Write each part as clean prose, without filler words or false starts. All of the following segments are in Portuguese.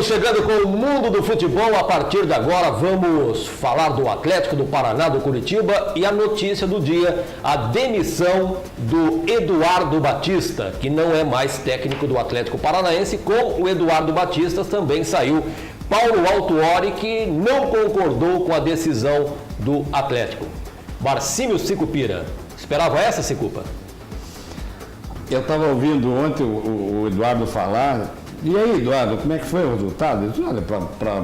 Estamos chegando com o mundo do futebol. A partir de agora vamos falar do Atlético do Paraná, do Curitiba, e a notícia do dia, a demissão do Eduardo Batista, que não é mais técnico do Atlético Paranaense. Com o Eduardo Batista também saiu Paulo Autuori, que não concordou com a decisão do Atlético. Marcílio Sicupira, esperava essa, Sicupa? Eu estava ouvindo ontem o Eduardo falar. E aí, Eduardo, como é que foi o resultado? Eu disse, olha, para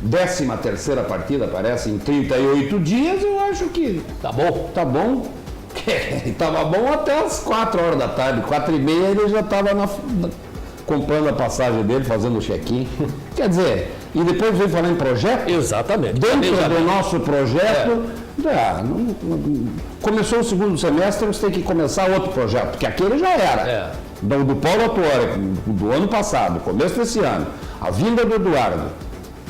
13ª partida, parece, em 38 dias, eu acho que... Tá bom? Tá bom. Estava bom até as 4 horas da tarde, 4h30 ele já estava comprando a passagem dele, fazendo o check-in. Quer dizer, e depois veio falar em projeto? Exatamente. Dentro do nosso projeto, começou o segundo semestre, você tem que começar outro projeto, porque aquele já era. Do Paulo Autuori, do ano passado, começo desse ano, a vinda do Eduardo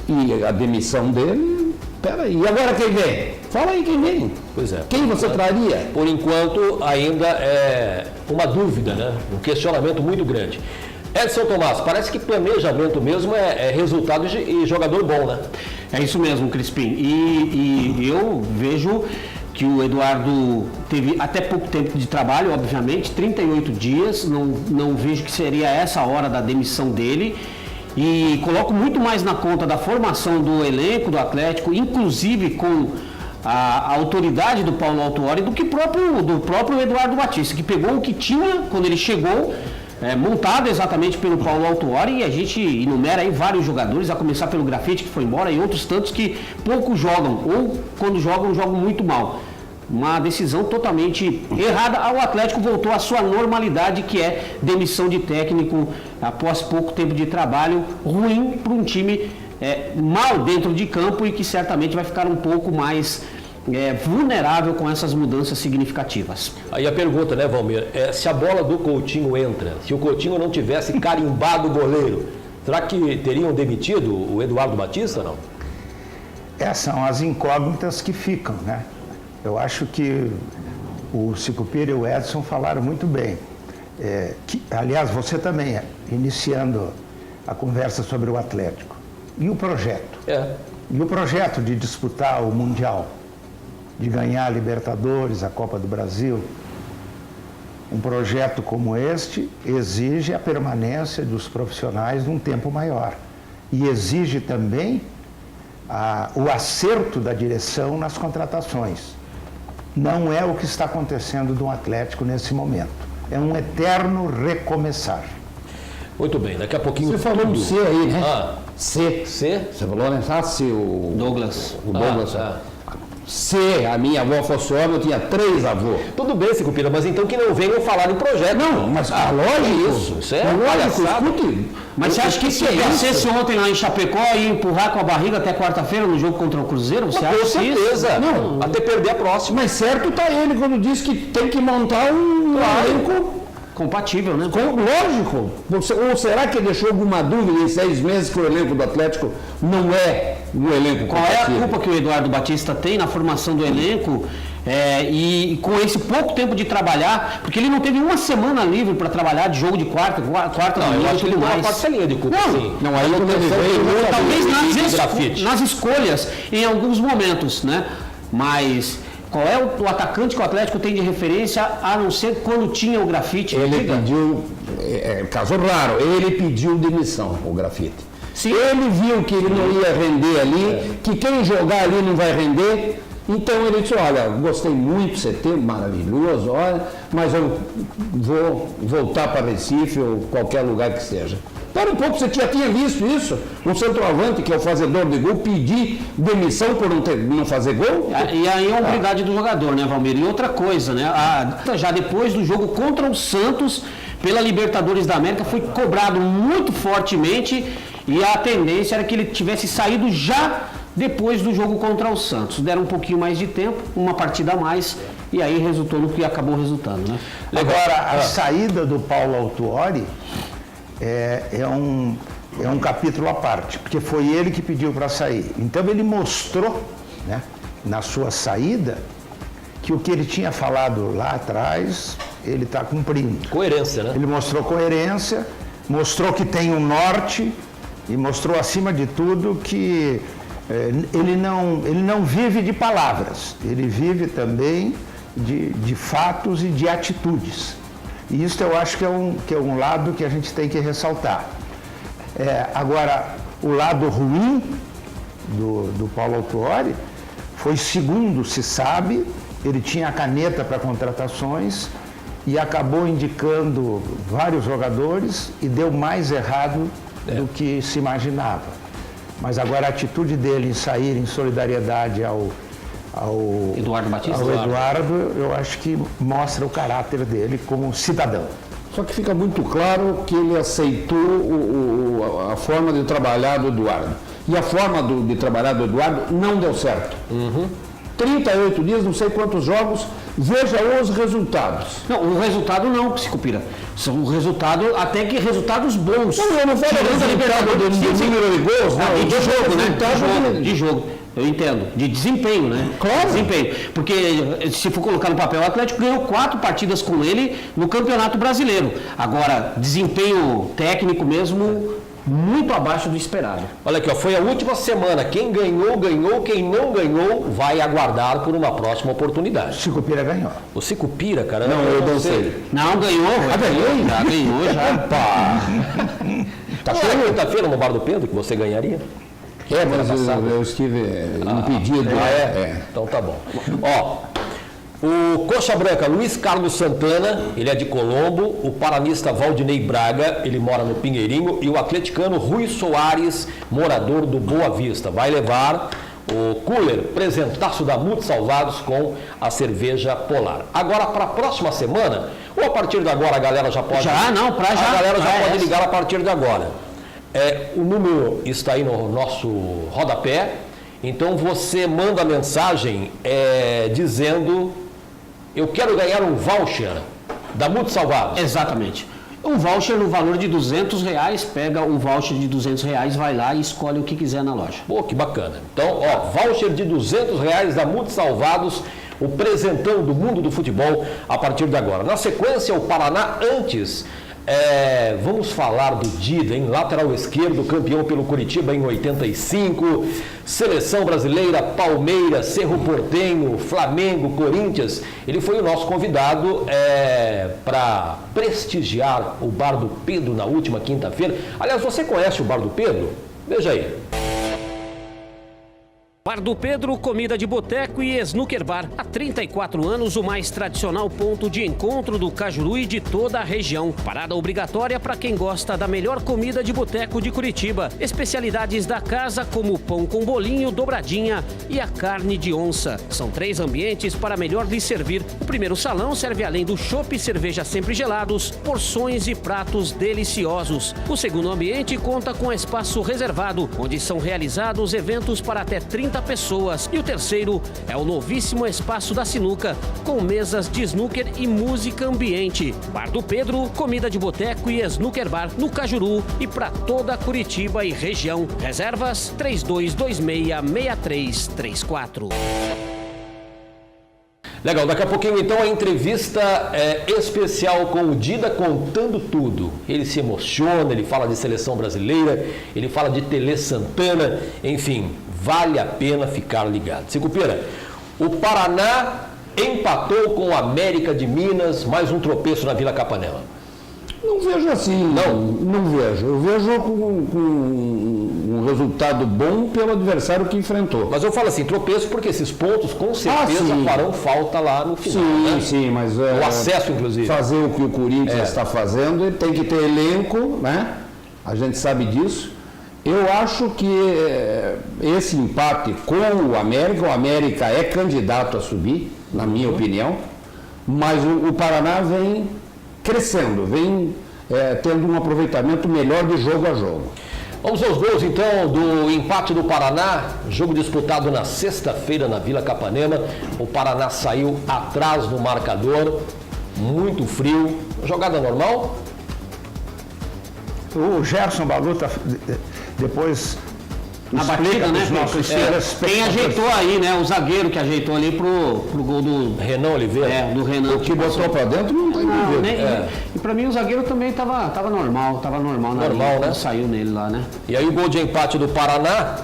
e a demissão dele, peraí, e agora quem vem? Fala aí quem vem. Pois é. Quem você traria? Por enquanto, ainda é uma dúvida, né? Um questionamento muito grande. Edson Tomás, parece que planejamento mesmo é resultado e jogador bom, né? É isso mesmo, Crispim. E eu vejo que o Eduardo teve até pouco tempo de trabalho, obviamente, 38 dias, não vejo que seria essa a hora da demissão dele, e coloco muito mais na conta da formação do elenco do Atlético, inclusive com a autoridade do Paulo Autuori, do próprio Eduardo Batista, que pegou o que tinha quando ele chegou, montado exatamente pelo Paulo Autuori, e a gente enumera aí vários jogadores, a começar pelo Grafite, que foi embora, e outros tantos que pouco jogam, ou quando jogam muito mal. Uma decisão totalmente errada. O Atlético voltou à sua normalidade, que é demissão de técnico após pouco tempo de trabalho, ruim para um time mal dentro de campo e que certamente vai ficar um pouco mais vulnerável com essas mudanças significativas. Aí a pergunta, né, Valmir? Se a bola do Coutinho entra, se o Coutinho não tivesse carimbado o goleiro, será que teriam demitido o Eduardo Batista, não? Essas são as incógnitas que ficam, né? Eu acho que o Sicupira e o Edson falaram muito bem. Aliás, você também, iniciando a conversa sobre o Atlético. E o projeto? E o projeto de disputar o Mundial? De ganhar a Libertadores, a Copa do Brasil? Um projeto como este exige a permanência dos profissionais num tempo maior. E exige também o acerto da direção nas contratações. Não é o que está acontecendo no Atlético nesse momento. É um eterno recomeçar. Muito bem, daqui a pouquinho... Você falou um C aí, né? C? Você falou, né? O Douglas. O Douglas. Se a minha avó fosse homem, eu tinha 3 avós. Tudo bem, Sicupira, mas então que não venham falar em projeto. Não, mas lógico. Isso é lógico. Mas você acha que se vencesse ontem lá em Chapecó e empurrar com a barriga até quarta-feira no jogo contra o Cruzeiro? Você acha com certeza. Isso? Não, até perder a próxima. Mas certo está ele quando diz que tem que montar um elenco compatível, né? Lógico. Ou será que deixou alguma dúvida em 6 meses que o elenco do Atlético não é um elenco compatível? Qual é a culpa que o Eduardo Batista tem na formação do elenco e com esse pouco tempo de trabalhar, porque ele não teve uma semana livre para trabalhar de jogo de quarta domingo e tudo mais. Uma parcelinha de culpa, sim. Não, aí quando ele veio, talvez nas escolhas em alguns momentos, né? Mas qual é o atacante que o Atlético tem de referência, a não ser quando tinha o Grafite? Ele pediu, caso raro, ele pediu demissão, o Grafite. Sim. Ele viu que ele não ia render ali, que quem jogar ali não vai render, então ele disse, olha, gostei muito do CT, maravilhoso, olha, mas eu vou voltar para Recife ou qualquer lugar que seja. Espera um pouco, você já tinha visto isso? Um centroavante, que é o fazedor de gol, pedir demissão por não fazer gol? E aí é a hombridade do jogador, né, Valmir? E outra coisa, né? Já depois do jogo contra o Santos, pela Libertadores da América, foi cobrado muito fortemente e a tendência era que ele tivesse saído já depois do jogo contra o Santos. Deram um pouquinho mais de tempo, uma partida a mais, e aí resultou no que acabou resultando, né? Agora, a saída do Paulo Autuori é um capítulo à parte, porque foi ele que pediu para sair. Então ele mostrou, né, na sua saída, que o que ele tinha falado lá atrás, ele está cumprindo. Coerência, né? Ele mostrou coerência, mostrou que tem um norte, E mostrou, acima de tudo, que ele não vive de palavras, ele vive também de fatos e de atitudes. E isso eu acho que é um lado que a gente tem que ressaltar. Agora, o lado ruim do Paulo Autuori foi, segundo se sabe, ele tinha a caneta para contratações e acabou indicando vários jogadores e deu mais errado do que se imaginava. Mas agora a atitude dele em sair em solidariedade ao Eduardo Batista? Ao Eduardo, eu acho que mostra o caráter dele como cidadão. Só que fica muito claro que ele aceitou a forma de trabalhar do Eduardo. E a forma de trabalhar do Eduardo não deu certo. 38 dias, não sei quantos jogos, veja os resultados. Não, o resultado não, Sicupira. São o resultado, até que resultados bons. Não, eu não falo do resultado do número de gols, não. De jogo, né? De jogo. Eu entendo. De desempenho, né? Claro. Desempenho. Porque se for colocar no papel, o Atlético ganhou 4 partidas com ele no Campeonato Brasileiro. Agora, desempenho técnico mesmo, muito abaixo do esperado. Olha aqui, ó, foi a última semana. Quem ganhou, ganhou. Quem não ganhou, vai aguardar por uma próxima oportunidade. Sicupira ganhou. O Sicupira, cara... Não, eu não sei. Não, ganhou. Ganhou? Já ganhou, já. Tá chegando quinta-feira no Bar do Pedro que você ganharia? Mas eu estive impedido. Então tá bom. Ó, o Coxa Branca, Luiz Carlos Santana, ele é de Colombo, o paranista Valdinei Braga, ele mora no Pinheirinho, e o atleticano Rui Soares, morador do Boa Vista. Vai levar o cooler, presentaço da Multi Salvados com a cerveja Polar. Agora, para a próxima semana, ou a partir de agora a galera já pode... A galera já pode ligar a partir de agora. O número está aí no nosso rodapé, então você manda a mensagem dizendo: eu quero ganhar um voucher da Multi Salvados. Exatamente. Um voucher no valor de R$200, pega o voucher de R$200, vai lá e escolhe o que quiser na loja. Pô, que bacana. Então, voucher de R$200 da Multi Salvados, o presentão do mundo do futebol a partir de agora. Na sequência, o Paraná antes... vamos falar do Dida, hein? Lateral esquerdo, campeão pelo Curitiba em 85, seleção brasileira, Palmeiras, Cerro Porteño, Flamengo, Corinthians. Ele foi o nosso convidado para prestigiar o Bar do Pedro na última quinta-feira. Aliás, você conhece o Bar do Pedro? Veja aí. Bar do Pedro, comida de boteco e snooker bar. Há 34 anos, o mais tradicional ponto de encontro do Cajuru e de toda a região. Parada obrigatória para quem gosta da melhor comida de boteco de Curitiba. Especialidades da casa como pão com bolinho, dobradinha e a carne de onça. São 3 ambientes para melhor lhe servir. O primeiro salão serve além do chopp e cerveja sempre gelados, porções e pratos deliciosos. O segundo ambiente conta com espaço reservado, onde são realizados eventos para até 30 pessoas. E o terceiro é o novíssimo espaço da sinuca, com mesas de snooker e música ambiente. Bar do Pedro, comida de boteco e snooker bar no Cajuru e para toda Curitiba e região. Reservas 3226-6334. Legal, daqui a pouquinho então a entrevista especial com o Dida contando tudo. Ele se emociona, ele fala de seleção brasileira, ele fala de Tele Santana, enfim, vale a pena ficar ligado. Sicupira, o Paraná empatou com o América de Minas, mais um tropeço na Vila Capanema. Não vejo assim, não vejo. Eu vejo com um resultado bom pelo adversário que enfrentou. Mas eu falo assim, tropeço porque esses pontos com certeza farão falta lá no final. Sim, né? sim, mas... o acesso, inclusive. Fazer o que o Corinthians está fazendo, ele tem que ter elenco, né? A gente sabe disso. Eu acho que esse empate com o América é candidato a subir, na minha opinião, mas o Paraná vem crescendo, vem tendo um aproveitamento melhor de jogo a jogo. Vamos aos gols então do empate do Paraná, jogo disputado na sexta-feira na Vila Capanema. O Paraná saiu atrás do marcador, muito frio, jogada normal. O Gerson Baluta depois Na batida, né? Quem ajeitou aí, né? O zagueiro que ajeitou ali pro gol do Renan Oliveira. do Renan. O que botou pra dentro não tem dúvida. E pra mim o zagueiro também tava normal na Normal, linha, né? Saiu nele lá, né? E aí o gol de empate do Paraná,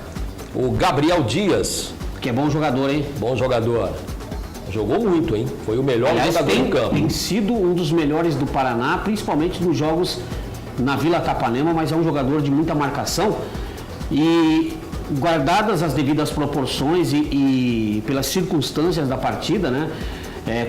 o Gabriel Dias, Que é bom jogador, hein? bom jogador. Jogou muito, hein? Foi o melhor Aliás, jogador em campo. tem sido um dos melhores do Paraná, principalmente nos jogos na Vila Capanema, mas é um jogador de muita marcação. E guardadas as devidas proporções e pelas circunstâncias da partida, né?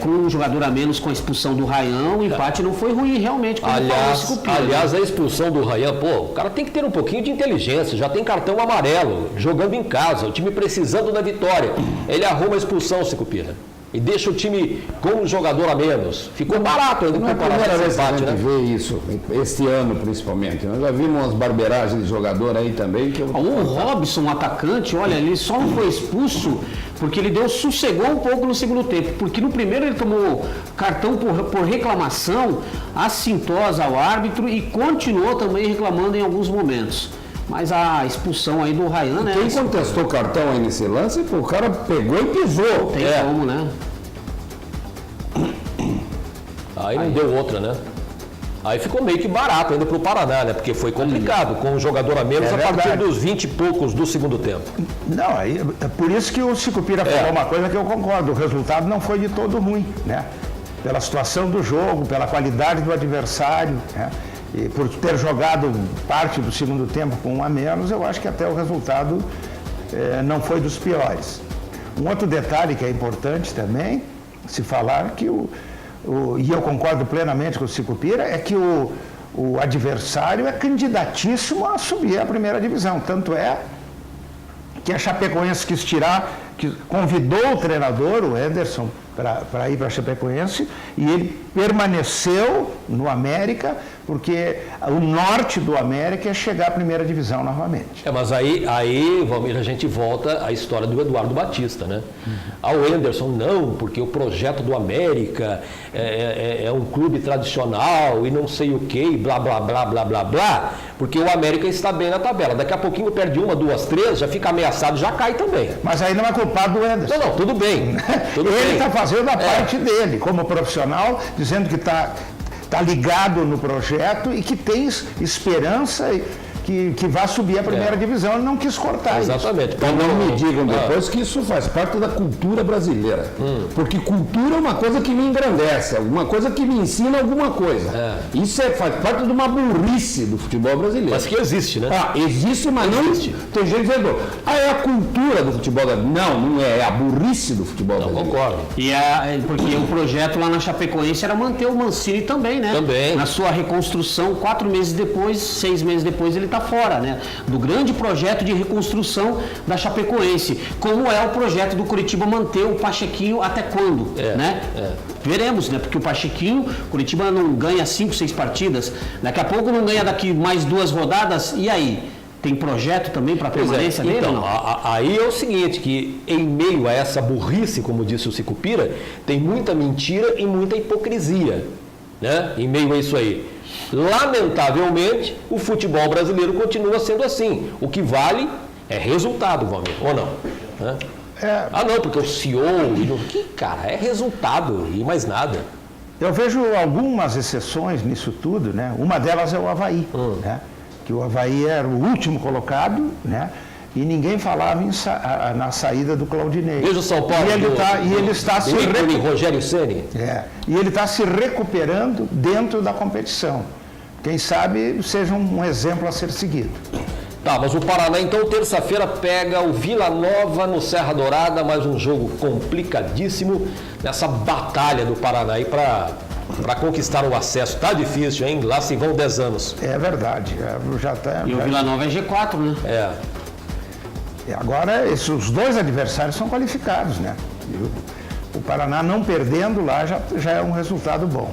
Com um jogador a menos com a expulsão do Ryan, o empate não foi ruim realmente. Aliás, a expulsão do Ryan, pô, o cara tem que ter um pouquinho de inteligência, já tem cartão amarelo, jogando em casa, o time precisando da vitória. Ele arruma a expulsão, Sicupira, e deixa o time com um jogador a menos. Ficou barato ainda. Não é a primeira vez que a gente vê isso, este ano principalmente. Nós já vimos umas barberagens de jogador aí também. O Robson, um atacante, olha, ele só não foi expulso porque ele sossegou um pouco no segundo tempo. Porque no primeiro ele tomou cartão por reclamação assintosa ao árbitro e continuou também reclamando em alguns momentos. Mas a expulsão aí do Ryan, né? Quem contestou o cartão aí nesse lance, o cara pegou e pisou. Tem como, né? Aí não deu outra, né? Aí ficou meio que barato ainda pro Paraná, né? Porque foi complicado, com um jogador a menos a partir dos 20 e poucos do segundo tempo. Não, aí, é por isso que o Sicupira falou uma coisa que eu concordo. O resultado não foi de todo ruim, né? Pela situação do jogo, pela qualidade do adversário, né? E por ter jogado parte do segundo tempo com um a menos, eu acho que até o resultado não foi dos piores. Um outro detalhe que é importante também, se falar que e eu concordo plenamente com o Sicupira, é que o adversário é candidatíssimo a subir à primeira divisão. Tanto é que a Chapecoense quis tirar, que convidou o treinador, o Anderson, para ir para a Chapecoense, e ele permaneceu no América, porque o norte do América é chegar à primeira divisão novamente. Mas aí, Valmir, a gente volta à história do Eduardo Batista, né? Ao Anderson, não, porque o projeto do América é um clube tradicional e não sei o que, blá, blá, blá, blá, blá, blá, porque o América está bem na tabela. Daqui a pouquinho perde 1, 2, 3, já fica ameaçado, já cai também. Mas aí não é culpado do Anderson. Não, tudo bem. Ele está fazendo a parte dele, como profissional, dizendo que está ligado no projeto e que tem esperança que vai subir a primeira divisão. Ele não quis cortar isso. Exatamente. Então não me digam depois que isso faz parte da cultura brasileira. Porque cultura é uma coisa que me engrandece, alguma coisa que me ensina alguma coisa. Isso faz parte de uma burrice do futebol brasileiro. Mas que existe, né? Existe, mas não existe. Tem gente dizendo, é a cultura do futebol brasileiro. Não é a burrice do futebol brasileiro. Concordo. Porque o projeto lá na Chapecoense era manter o Mancini também, né? Também. Na sua reconstrução, 4 meses depois, 6 meses depois, ele está fora, né? Do grande projeto de reconstrução da Chapecoense. Como é o projeto do Curitiba manter o Pachequinho até quando, né? Veremos, né? Porque o Pachequinho, Curitiba não ganha 5, 6 partidas, daqui a pouco não ganha daqui mais 2 rodadas, e aí? Tem projeto também para a permanência dele ou não? Aí é o seguinte, que em meio a essa burrice, como disse o Sicupira, tem muita mentira e muita hipocrisia, né? Em meio a isso aí. Lamentavelmente, o futebol brasileiro continua sendo assim. O que vale é resultado, Valmir, ou não? Não, porque o CEO... Cara, é resultado e mais nada. Eu vejo algumas exceções nisso tudo, né? Uma delas é o Avaí, né? Que o Avaí era o último colocado, né? E ninguém falava na saída do Claudinei. Veja o São Paulo. E ele está se Rogério Ceni. E ele está se recuperando dentro da competição. Quem sabe seja um exemplo a ser seguido. Tá, mas o Paraná então terça-feira pega o Vila Nova no Serra Dourada, mais um jogo complicadíssimo nessa batalha do Paraná aí para conquistar o acesso. Tá difícil, hein? Lá se vão 10 anos. É verdade. O Vila Nova é G4, né? Agora, os 2 adversários são qualificados, né? O Paraná não perdendo lá já é um resultado bom.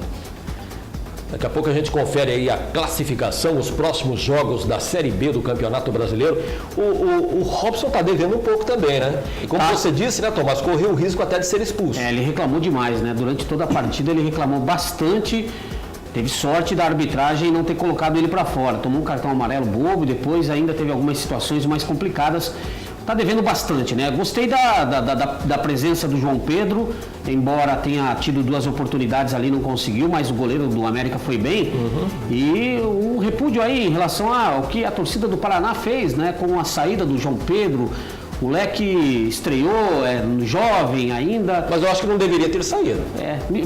Daqui a pouco a gente confere aí a classificação, os próximos jogos da Série B do Campeonato Brasileiro. O Robson está devendo um pouco também, né? E como você disse, né, Tomás, correu o risco até de ser expulso. Ele reclamou demais, né? Durante toda a partida ele reclamou bastante. teve sorte da arbitragem não ter colocado ele para fora. Tomou um cartão amarelo bobo e depois ainda teve algumas situações mais complicadas. Tá devendo bastante, né? Gostei da presença do João Pedro, embora tenha tido 2 oportunidades ali, não conseguiu, mas o goleiro do América foi bem. E um repúdio aí em relação ao que a torcida do Paraná fez, né? Com a saída do João Pedro. O Leque estreou, jovem ainda. Mas eu acho que não deveria ter saído.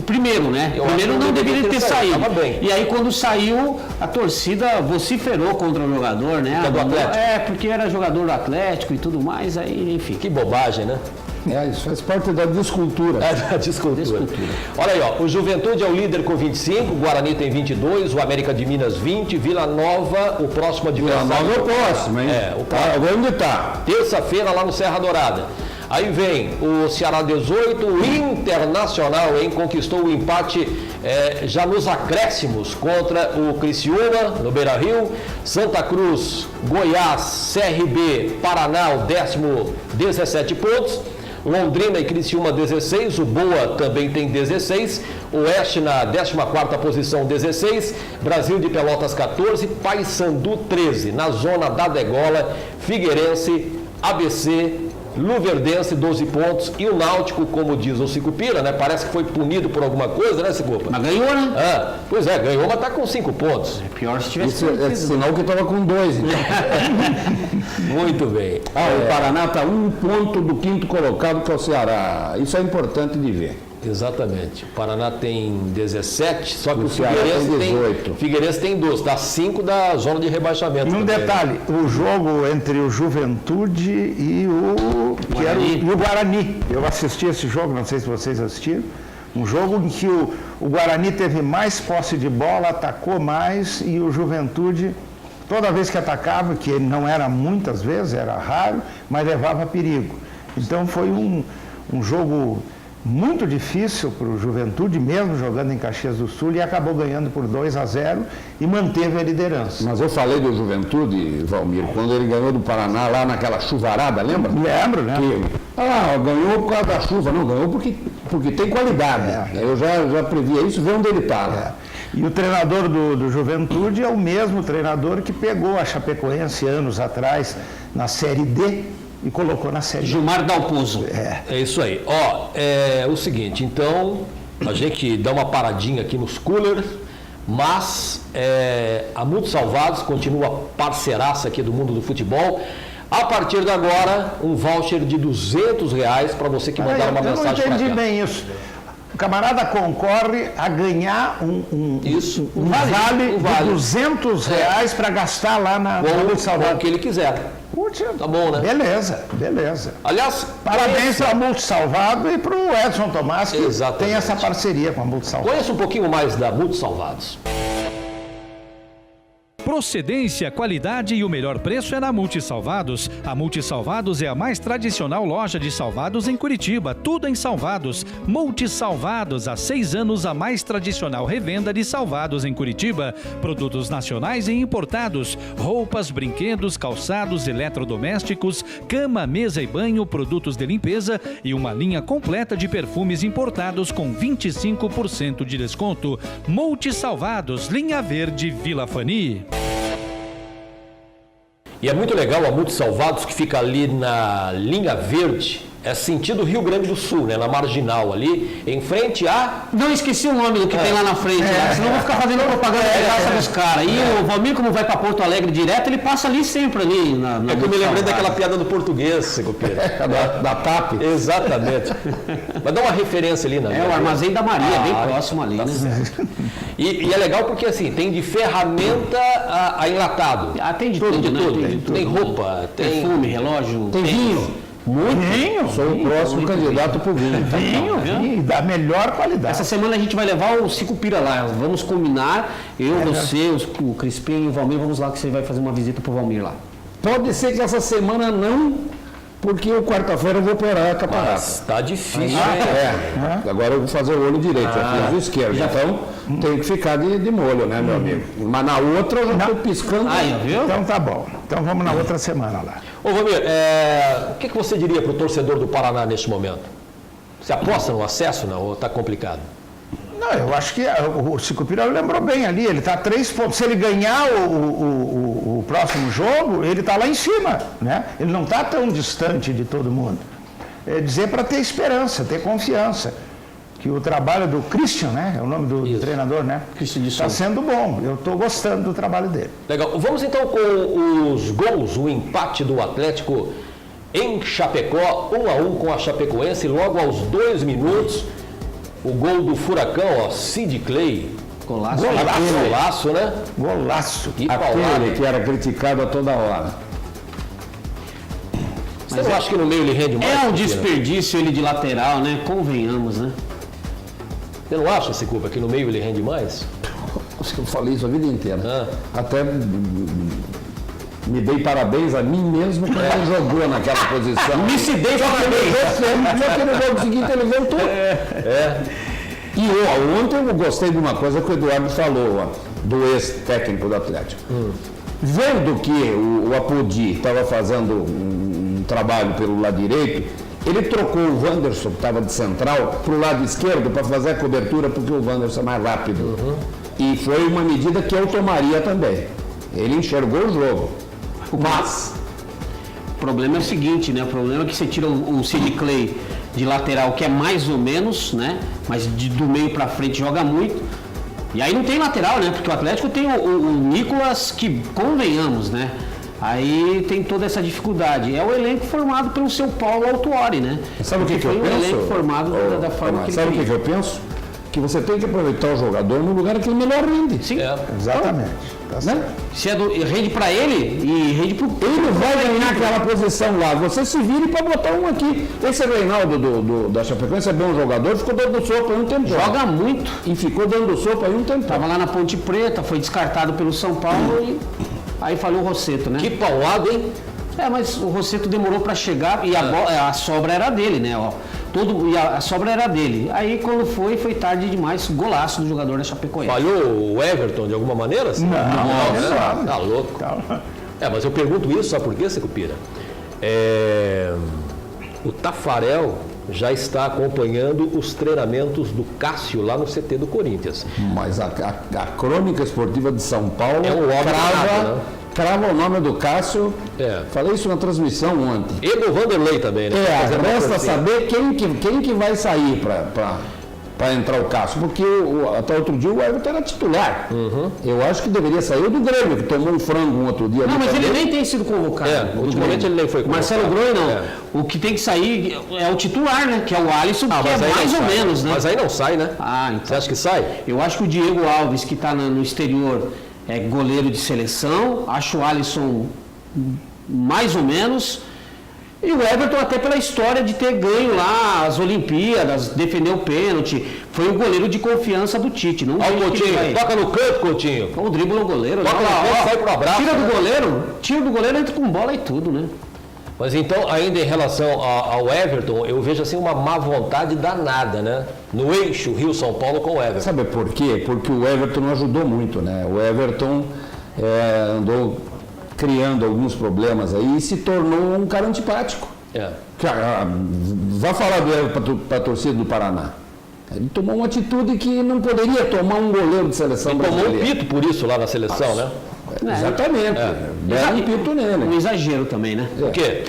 Primeiro, né? Primeiro não deveria ter saído. Tava bem. E aí quando saiu, a torcida vociferou contra o jogador, né? Do Atlético. Porque era jogador do Atlético e tudo mais, aí, enfim. Que bobagem, né? Isso faz parte da descultura. Da descultura. Olha aí, ó, o Juventude é o líder com 25, o Guarani tem 22, o América de Minas 20, Vila Nova, o próximo adversário. Vila Nova é o próximo, hein? Onde está? Terça-feira lá no Serra Dourada. Aí vem o Ceará 18, o Internacional, hein, conquistou o empate já nos acréscimos contra o Criciúma, no Beira-Rio. Santa Cruz, Goiás, CRB, Paraná, o 10º, 17 pontos. Londrina e Criciúma 16, o Boa também tem 16, Oeste na 14ª posição 16, Brasil de Pelotas 14, Paysandu 13, na zona da degola, Figueirense, ABC, Luverdense 12 pontos e o Náutico, como diz o Sicupira, né? Parece que foi punido por alguma coisa, né, Sicupa? Mas ganhou, né? Pois é, ganhou, mas está com 5 pontos. Pior se tivesse sinal que estava com 2, então. Muito bem. O Paraná está 1 ponto do 5º colocado, que é o Ceará. Isso é importante de ver. Exatamente. O Paraná tem 17, só que o Ceará Figueirense tem 12, está 5 da zona de rebaixamento. E um também. detalhe, o jogo entre o Juventude e o Guarani. Eu assisti esse jogo, não sei se vocês assistiram. Um jogo em que o Guarani teve mais posse de bola, atacou mais, e o Juventude, toda vez que atacava, que não era muitas vezes, era raro, mas levava perigo. Então foi um jogo muito difícil para o Juventude, mesmo jogando em Caxias do Sul, e acabou ganhando por 2-0 e manteve a liderança. Mas eu falei do Juventude, Valmir, quando ele ganhou do Paraná lá naquela chuvarada, lembra? Lembro, né? Ganhou por causa da chuva, não, ganhou porque tem qualidade. Eu já previa isso, vê onde ele está. E o treinador do Juventude é o mesmo treinador que pegou a Chapecoense anos atrás na Série D e colocou na Série Gilmar Dalpozo. É isso aí. Ó, é o seguinte, então, a gente dá uma paradinha aqui nos coolers, mas a Multisalvados continua parceiraça aqui do mundo do futebol. A partir de agora, um voucher de R$200 para você que mandar uma mensagem para cá. Eu não entendi bem isso. O camarada concorre a ganhar um vale de R$200 para gastar lá na Multisalvados. O que ele quiser. Tá bom, né? Beleza. Aliás, parabéns para a Multisalvado e para o Edson Tomás, que tem essa parceria com a Multisalvado. Conheça um pouquinho mais da Multisalvados. Procedência, qualidade e o melhor preço é na Multisalvados. A Multisalvados é a mais tradicional loja de salvados em Curitiba, tudo em salvados. Multisalvados, há 6 anos a mais tradicional revenda de salvados em Curitiba. Produtos nacionais e importados, roupas, brinquedos, calçados, eletrodomésticos, cama, mesa e banho, produtos de limpeza e uma linha completa de perfumes importados com 25% de desconto. Multisalvados, linha verde, Vila Fani. E é muito legal a Multisalvados, que fica ali na linha verde, sentido Rio Grande do Sul, né? Na marginal ali, em frente a... Não esqueci o nome do que tem lá na frente, lá, senão eu vou ficar fazendo propaganda de graça dos caras. E o Valmir, como vai para Porto Alegre direto, ele passa ali sempre ali. É que eu me lembrei daquela piada do português, Segopeira. da TAP. Exatamente. Mas dá uma referência ali, né? O Armazém da Maria, bem próximo ali, tá, né? E é legal porque assim, tem de ferramenta a enlatado. Tem de tudo, tudo, de né? tudo. Tem roupa, tem perfume, relógio. Tem vinho. Vinho? Sou o próximo candidato para o vinho. Vinho, da melhor qualidade. Essa semana a gente vai levar o Sicupira lá. Vamos combinar, você, o Crispim e o Valmir, vamos lá que você vai fazer uma visita pro Valmir lá. Pode ser que essa semana não, porque eu quarta-feira eu vou operar a catarata. Mas tá difícil, Agora eu vou fazer o olho direito, já fiz o esquerdo. Então tem que ficar de molho, né, meu amigo? Mas na outra eu já estou piscando. Viu? Então tá bom. Então vamos na outra semana lá. Ô, Valmir, o que você diria para o torcedor do Paraná neste momento? Você aposta no acesso, não? Ou está complicado? Não, eu acho que o Sicupira lembrou bem ali, ele está 3 pontos. Se ele ganhar o próximo jogo, ele está lá em cima, né? Ele não está tão distante de todo mundo. É dizer para ter esperança, ter confiança, que o trabalho do Christian, né? É o nome do treinador, né? Christian de Está Souza. sendo bom, eu estou gostando do trabalho dele. Legal. Vamos então com os gols, o empate do Atlético em Chapecó, 1-1 com a Chapecoense, logo aos 2 minutos, o gol do Furacão, ó, Sid Clay. Golaço. Golaço, né? Golaço. Que paulada. Aquele que era criticado a toda hora. Você não acha que no meio ele rende mais? É um Sicupira? desperdício ele de lateral, né? Convenhamos, né? Você não acha, Sicuba, que no meio ele rende mais? Acho que eu falei isso a vida inteira. Ah. Até me dei parabéns a mim mesmo quando ele jogou naquela posição. Me se dei parabéns. Só que no jogo seguinte ele voltou. E ontem eu gostei de uma coisa que o Eduardo falou, ó, do ex-técnico do Atlético. Vendo que o Apodi estava fazendo um trabalho pelo lado direito, ele trocou o Wanderson, que estava de central, para o lado esquerdo para fazer a cobertura, porque o Wanderson é mais rápido. E foi uma medida que eu tomaria também. Ele enxergou o jogo. Mas O problema é o seguinte, né? O problema é que você tira o Sid Clay de lateral, que é mais ou menos, né? Mas do meio para frente joga muito. E aí não tem lateral, né? Porque o Atlético tem o Nicolas, que convenhamos, né? Aí tem toda essa dificuldade. É o elenco formado pelo seu Paulo Autuori, né? sabe o que, Porque que eu foi penso? um elenco formado da forma que ele sabe o queria. que eu penso? Que você tem que aproveitar o jogador no lugar que ele melhor rende. Sim. Exatamente. Tá certo. Né? Se é rende para ele e rende pro Ele vai ganhar aquela posição lá. Você se vire para botar um aqui. Esse Reinaldo da Chapecoense é bom jogador, ficou dando sopa aí um tempo. Joga muito. E ficou dando sopa aí um tempo. Tava lá na Ponte Preta, foi descartado pelo São Paulo e aí falou o Rosseto, né? Que paulada, hein? Mas o Rosseto demorou para chegar e a sobra era dele, né? Ó, e a sobra era dele. Aí quando foi tarde demais. Golaço do jogador da Chapecoense. Falhou o Everton de alguma maneira? Não, não. Tá louco. Mas eu pergunto isso, sabe por quê, Sicupira? O Tafarel já está acompanhando os treinamentos do Cássio lá no CT do Corinthians. Mas a crônica esportiva de São Paulo É um homem danado, né? crava o nome do Cássio. É. Falei isso na transmissão ontem. E do Vanderlei também, né? Tá fazendo uma Resta forcinha. saber quem que vai sair para entrar o Cássio, porque até outro dia o Everton era titular. Eu acho que deveria sair o do Grêmio, que tomou um frango um outro dia. Não, ali mas ele também. nem tem sido convocado. Ultimamente ele nem foi convocado. Marcelo Groi não. É. O que tem que sair é o titular, né? Que é o Alisson, que é Mas aí não mais ou sai. menos, né? Mas aí não sai, né? Então. Você acha que sai? Eu acho que o Diego Alves, que está no exterior, é goleiro de seleção. Acho o Alisson mais ou menos. E o Everton, até pela história de ter ganho lá as Olimpíadas, defendeu o pênalti, foi o goleiro de confiança do Tite. Não Olha o vejo que ele Coutinho, vai- toca no canto, Coutinho. O drible no goleiro. Toca né? no canto, Ó, sai pro abraço, Tira né? do goleiro, entra com bola e tudo, né? Mas então, ainda em relação ao Everton, eu vejo assim uma má vontade danada, né? No eixo Rio-São Paulo com o Everton. Sabe por quê? Porque o Everton não ajudou muito, né? O Everton andou criando alguns problemas aí e se tornou um cara antipático. Vá falar do Everton para a torcida do Paraná. Ele tomou uma atitude que não poderia tomar um goleiro de seleção Tomou um brasileira. pito por isso lá na seleção, né? Exatamente. Deram um pito nele. Um exagero também, né? O quê?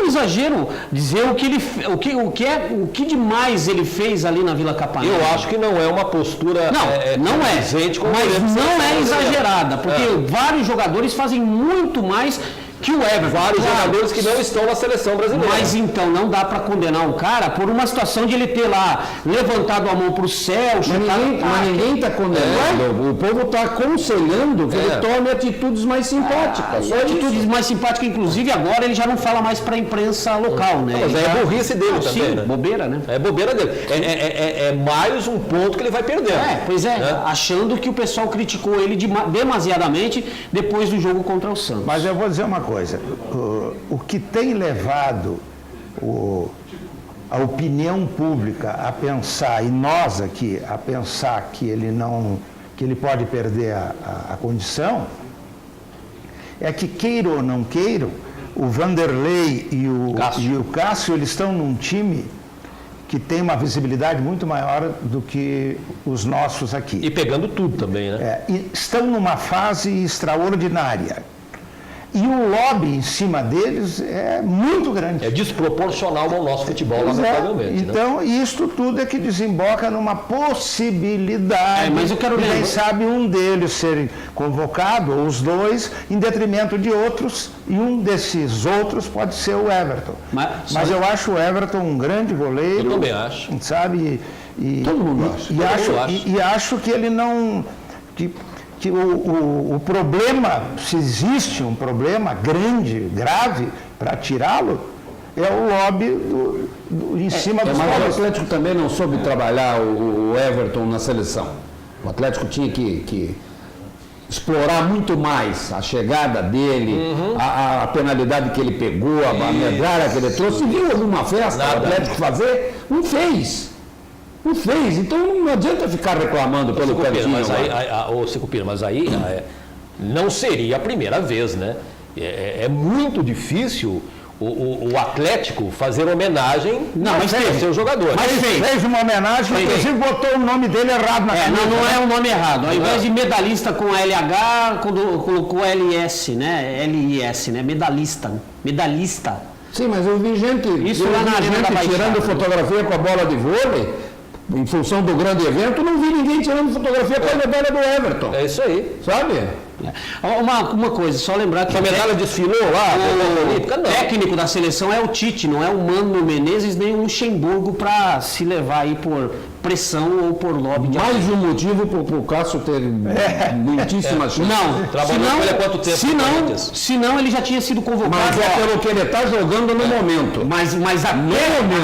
Um exagero dizer o que demais ele fez ali na Vila Capanema. Eu acho que não é uma postura Não é, condizente com o mas goleiro de não seleção é brasileira. exagerada, porque vários jogadores fazem muito mais que o Everton. Vários Claro, jogadores que não estão na seleção brasileira. Mas então não dá para condenar um cara por uma situação de ele ter lá levantado a mão para o céu, Mas chutado. ninguém está condenando. O povo está aconselhando que ele tome atitudes mais simpáticas. Só Atitudes mais simpáticas, inclusive agora ele já não fala mais para a imprensa local, né? Mas Ele é tá- burrice dele Não, também, sim, né? bobeira, né? É bobeira dele. É mais um ponto que ele vai perder. Pois é, Né? achando que o pessoal criticou ele demasiadamente depois do jogo contra o Santos. Mas eu vou dizer uma coisa, o que tem levado a opinião pública a pensar, e nós aqui, a pensar que ele pode perder a condição, é que queira ou não queiram, o Vanderlei e o Cássio, eles estão num time que tem uma visibilidade muito maior do que os nossos aqui. E pegando tudo também, né? E estão numa fase extraordinária. E o lobby em cima deles é muito grande. É desproporcional ao nosso futebol, lamentavelmente. Né? Então, isto tudo é que desemboca numa possibilidade mas eu quero de, quem lembrar. sabe, um deles ser convocado, ou os dois, em detrimento de outros, e um desses outros pode ser o Everton. Mas eu acho o Everton um grande goleiro. Eu também acho. Sabe? Todo mundo acha. E acho que ele não... que o problema, se existe um problema grande, grave, para tirá-lo, é o lobby em cima dos Mas o clubes. Atlético também não soube trabalhar o Everton na seleção. O Atlético tinha que explorar muito mais a chegada dele, a penalidade que ele pegou, a medalha que ele trouxe. Viu alguma festa o Atlético fazer? Não fez. Não fez, então não adianta ficar reclamando pelo cantinho. Mas aí não seria a primeira vez, né? É muito difícil o Atlético fazer homenagem mas aos seus jogadores. Mas fez uma homenagem, inclusive botou o nome dele errado na camisa. Não é o nome errado. Ao invés de medalhista com LH, colocou LS, né? LIS, né? Medalhista. Sim, mas eu vi gente, lá na Arena da Baixada, tirando fotografia com a bola de vôlei, em função do grande evento, não vi ninguém tirando fotografia com a medalha do Everton. É isso aí. Sabe? Uma coisa, só lembrar que A medalha desfilou lá, o técnico da seleção é o Tite, não é o Mano Menezes nem o Luxemburgo para se levar aí por pressão ou por lobby de Mais um motivo para o Cássio ter muitíssima chance. Não, Trabalhou com ele há quanto tempo? senão ele já tinha sido convocado. Mas é pelo que ele está jogando no momento. Mas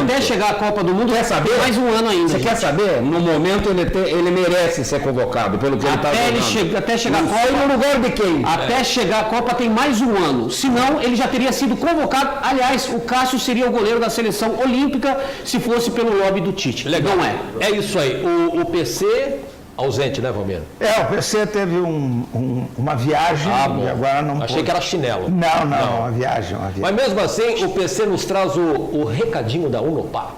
até chegar a Copa do Mundo, Quer saber? tem mais um ano ainda. Você quer saber? No momento ele merece ser convocado, pelo que ele está jogando. Até chegar a Não Copa. foi no lugar de quem? Até chegar a Copa tem mais um ano. Senão, ele já teria sido convocado. Aliás, o Cássio seria o goleiro da seleção olímpica se fosse pelo lobby do Tite. Legal. Não é. É isso aí. O PC ausente, né, Valmir? O PC teve uma viagem e agora não Achei pôde. que era chinelo. Não, uma viagem. Mas mesmo assim, o PC nos traz o recadinho da Unopar.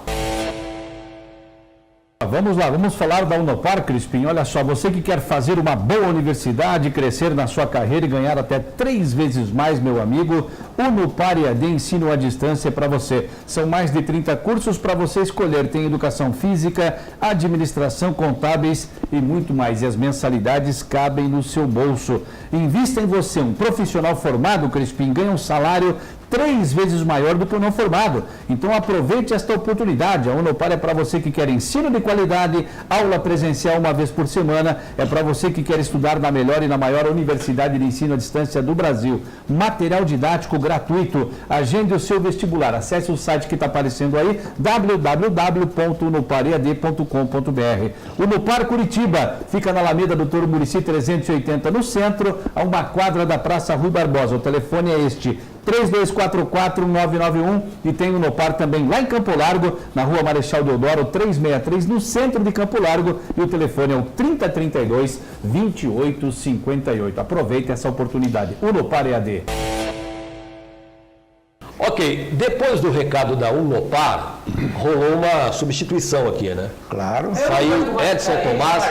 Vamos lá, vamos falar da Unopar, Crispim. Olha só, você que quer fazer uma boa universidade, crescer na sua carreira e ganhar até 3 vezes mais, meu amigo, Unopar EAD ensino à distância para você. São mais de 30 cursos para você escolher. Tem educação física, administração, contábeis e muito mais. E as mensalidades cabem no seu bolso. Invista em você, um profissional formado, Crispim, ganha um salário 3 vezes maior do que o não formado. Então aproveite esta oportunidade. A Unopar é para você que quer ensino de qualidade, aula presencial uma vez por semana, é para você que quer estudar na melhor e na maior universidade de ensino à distância do Brasil. Material didático gratuito. Agende o seu vestibular. Acesse o site que está aparecendo aí, www.unoparead.com.br. Unopar Curitiba fica na Alameda Doutor Muricy 380 no centro, a uma quadra da Praça Rui Barbosa. O telefone é este: 3244-991, e tem o Unopar também lá em Campo Largo, na Rua Marechal Deodoro 363, no centro de Campo Largo, e o telefone é o 3032-2858. Aproveite essa oportunidade. Unopar EAD. Ok, depois do recado da Unopar, rolou uma substituição aqui, né? Claro. Saiu Edson Tomás.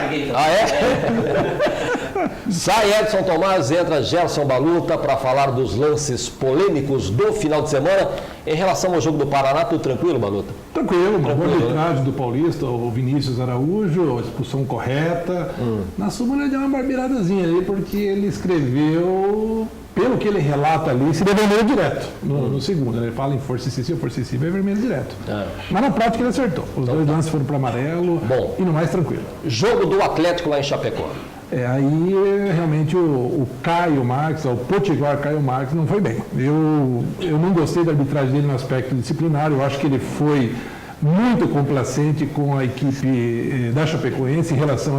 Sai Edson Tomás, entra Gerson Baluta para falar dos lances polêmicos do final de semana. Em relação ao jogo do Paraná, tudo tranquilo, Baluta? Tranquilo, uma boa Tranquilo, arbitragem do Paulista, o Vinícius Araújo, a expulsão correta. Na súmula deu uma barbeiradazinha ali, porque ele escreveu, pelo que ele relata ali, seria vermelho direto no segundo. Ele fala em força excessiva é vermelho direto. Mas na prática ele acertou. Os dois lances foram para amarelo. Bom. E no mais tranquilo. Jogo do Atlético lá em Chapecó. Aí realmente o Caio Marques, o Potiguar Caio Marques, não foi bem. Eu não gostei da arbitragem dele no aspecto disciplinar, eu acho que ele foi muito complacente com a equipe da Chapecoense em relação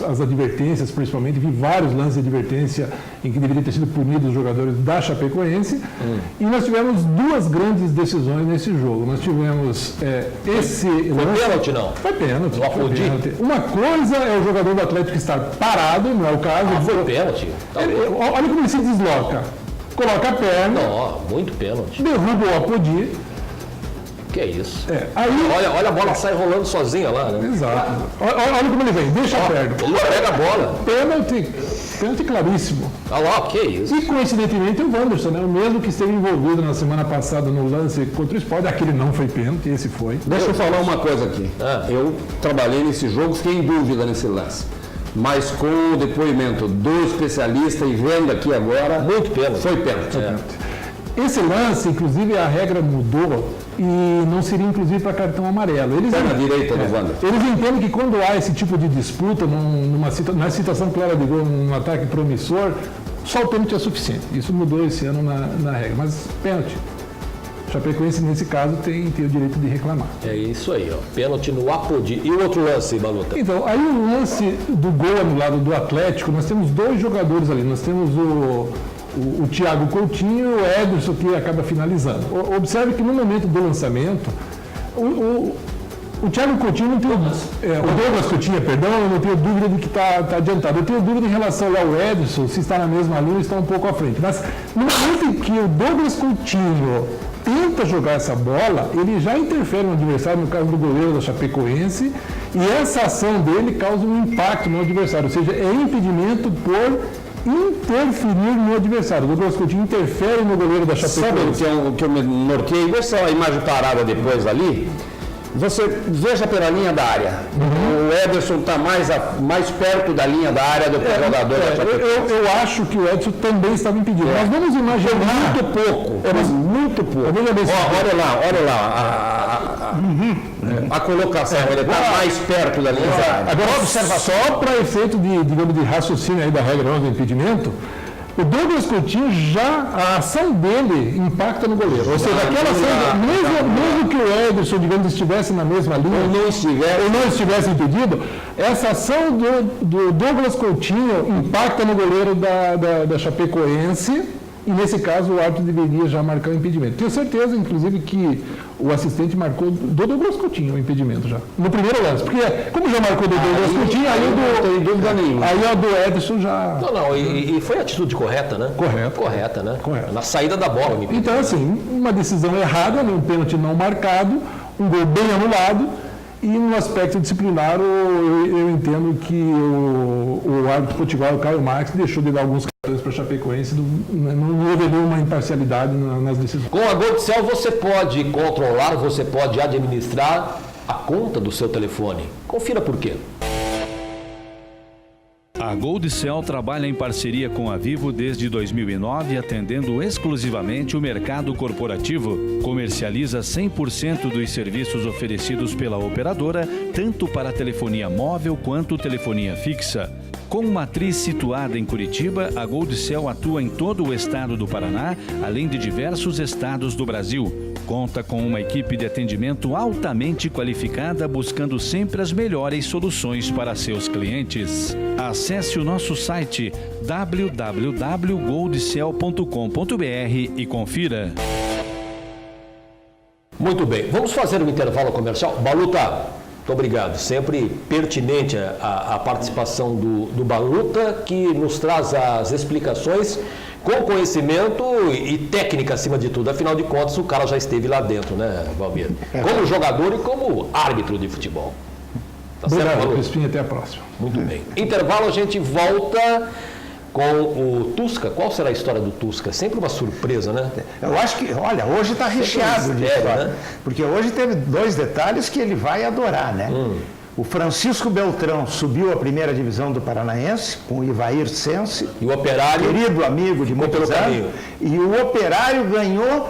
às advertências, principalmente. Vi vários lances de advertência em que deveriam ter sido punidos os jogadores da Chapecoense. E nós tivemos 2 grandes decisões nesse jogo. Nós tivemos esse... Foi pênalti, não? Foi pênalti. No Apodi? Uma coisa é o jogador do Atlético estar parado, não é o caso. Foi pênalti? Talvez. Olha como ele se desloca. Coloca a perna, Não, muito pênalti. derruba o Apodi. Que isso. Aí, Olha a bola sai rolando sozinha lá, né? exato. Olha como ele vem, deixa perto. Ele pega a bola. Pênalti claríssimo. Olha lá, que isso. E coincidentemente o Wanderson, né? O mesmo que esteve envolvido na semana passada no lance contra o Sport, aquele não foi pênalti, esse foi. Deixa eu falar uma coisa aqui. Eu trabalhei nesse jogo, fiquei em dúvida nesse lance. Mas com o depoimento do especialista e vendo aqui agora, Muito pênalti. foi pênalti. Esse lance, inclusive, a regra mudou e não seria, inclusive, para cartão amarelo. Perna direita do Wanderson. Eles entendem que quando há esse tipo de disputa, numa situação clara de gol, num ataque promissor, só o pênalti é suficiente. Isso mudou esse ano na regra. Mas pênalti. Chapecoense, nesse caso, tem o direito de reclamar. É isso aí, ó. Pênalti no Apodi. E o outro lance, Baluta? Então, aí o lance do gol anulado do Atlético, nós temos dois jogadores ali. Nós temos o Thiago Coutinho e o Ederson, que acaba finalizando. Observe que no momento do lançamento, o Thiago Coutinho não tem... o Douglas Coutinho, perdão, eu não tenho dúvida de que está adiantado. Eu tenho dúvida em relação ao Ederson, se está na mesma linha ou está um pouco à frente. Mas no momento em que o Douglas Coutinho tenta jogar essa bola, ele já interfere no adversário, no caso do goleiro da Chapecoense, e essa ação dele causa um impacto no adversário, ou seja, é impedimento por interferir no adversário. O Douglas Coutinho interfere no goleiro da Chapecoense. Sabe o que eu me norteei? Essa imagem parada depois ali, você veja pela linha da área. O Ederson está mais perto da linha da área do que o jogador da Chapecoense. Eu acho que o Edson também estava impedido. Mas vamos imaginar... Muito pouco. Mas muito pouco. Olha lá. A colocação, ele está mais perto da linha da área. Agora, só para efeito de raciocínio aí da regra 11 do impedimento, o Douglas Coutinho a ação dele impacta no goleiro. Ou seja, aquela ação, mesmo que o Ederson, digamos, estivesse na mesma linha, ou não estivesse impedido, essa ação do Douglas Coutinho impacta no goleiro da Chapecoense, e nesse caso o árbitro deveria já marcar o impedimento. Tenho certeza, inclusive, que o assistente marcou do Douglas Coutinho o impedimento já, no primeiro lance, porque como já marcou do Douglas Coutinho, não tem dúvida nenhuma. Aí o do Ederson já... Não, e foi a atitude correta, né? Correta, né? Correto. Na saída da bola. Então, assim, uma decisão errada, um pênalti não marcado, um gol bem anulado, e no aspecto disciplinar, eu entendo que o árbitro potiguar, o Caio Marques, deixou de dar alguns cartões para a Chapecoense, não houve nenhuma imparcialidade nas decisões. Com a Goldcell você pode controlar, você pode administrar a conta do seu telefone. Confira por quê. A Goldcell trabalha em parceria com a Vivo desde 2009, atendendo exclusivamente o mercado corporativo. Comercializa 100% dos serviços oferecidos pela operadora, tanto para telefonia móvel quanto telefonia fixa. Com matriz situada em Curitiba, a Goldcell atua em todo o estado do Paraná, além de diversos estados do Brasil. Conta com uma equipe de atendimento altamente qualificada, buscando sempre as melhores soluções para seus clientes. Acesse o nosso site www.goldcell.com.br e confira. Muito bem, vamos fazer um intervalo comercial. Baluta, muito obrigado. Sempre pertinente a participação do Baluta, que nos traz as explicações com conhecimento e técnica acima de tudo. Afinal de contas, o cara já esteve lá dentro, né, Valmir? Como jogador e como árbitro de futebol. Tá certo, Obrigado, Baluta? Crispim, até a próxima. Muito bem. Intervalo, a gente volta com o Tusca. Qual será a história do Tusca? Sempre uma surpresa, né? Eu acho que, olha, hoje está recheado de história, né? Porque hoje teve dois detalhes que ele vai adorar, né? O Francisco Beltrão subiu à primeira divisão do Paranaense, com o Ivair Sense, E o Operário, querido amigo de muitos anos, e o Operário ganhou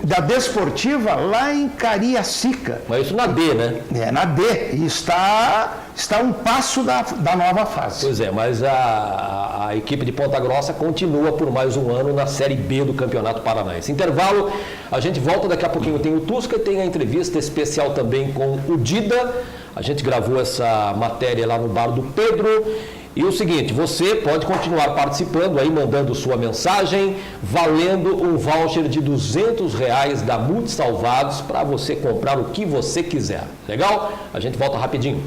da Desportiva lá em Cariacica. mas isso na D, né? É, na D, e está um passo da nova fase. Pois é, mas a equipe de Ponta Grossa continua por mais um ano na Série B do Campeonato Paranaense. Intervalo, a gente volta, daqui a pouquinho tem o Tusca, tem a entrevista especial também com o Dida. A gente gravou essa matéria lá no bar do Pedro. E o seguinte, você pode continuar participando aí, mandando sua mensagem, valendo um voucher de R$200 da Multisalvados para você comprar o que você quiser. Legal? A gente volta rapidinho.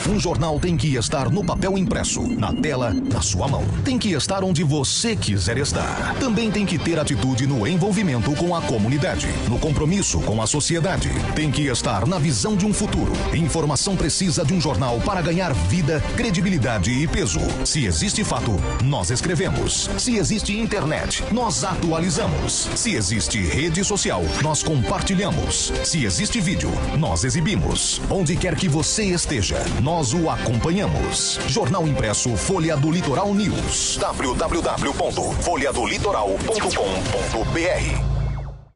Um jornal tem que estar no papel impresso, na tela, na sua mão. Tem que estar onde você quiser estar. Também tem que ter atitude no envolvimento com a comunidade, no compromisso com a sociedade. Tem que estar na visão de um futuro. Informação precisa de um jornal para ganhar vida, credibilidade e peso. Se existe fato, nós escrevemos. Se existe internet, nós atualizamos. Se existe rede social, nós compartilhamos. Se existe vídeo, nós exibimos. Onde quer que você esteja, nós o acompanhamos. Jornal impresso Folha do Litoral News. www.folhadolitoral.com.br.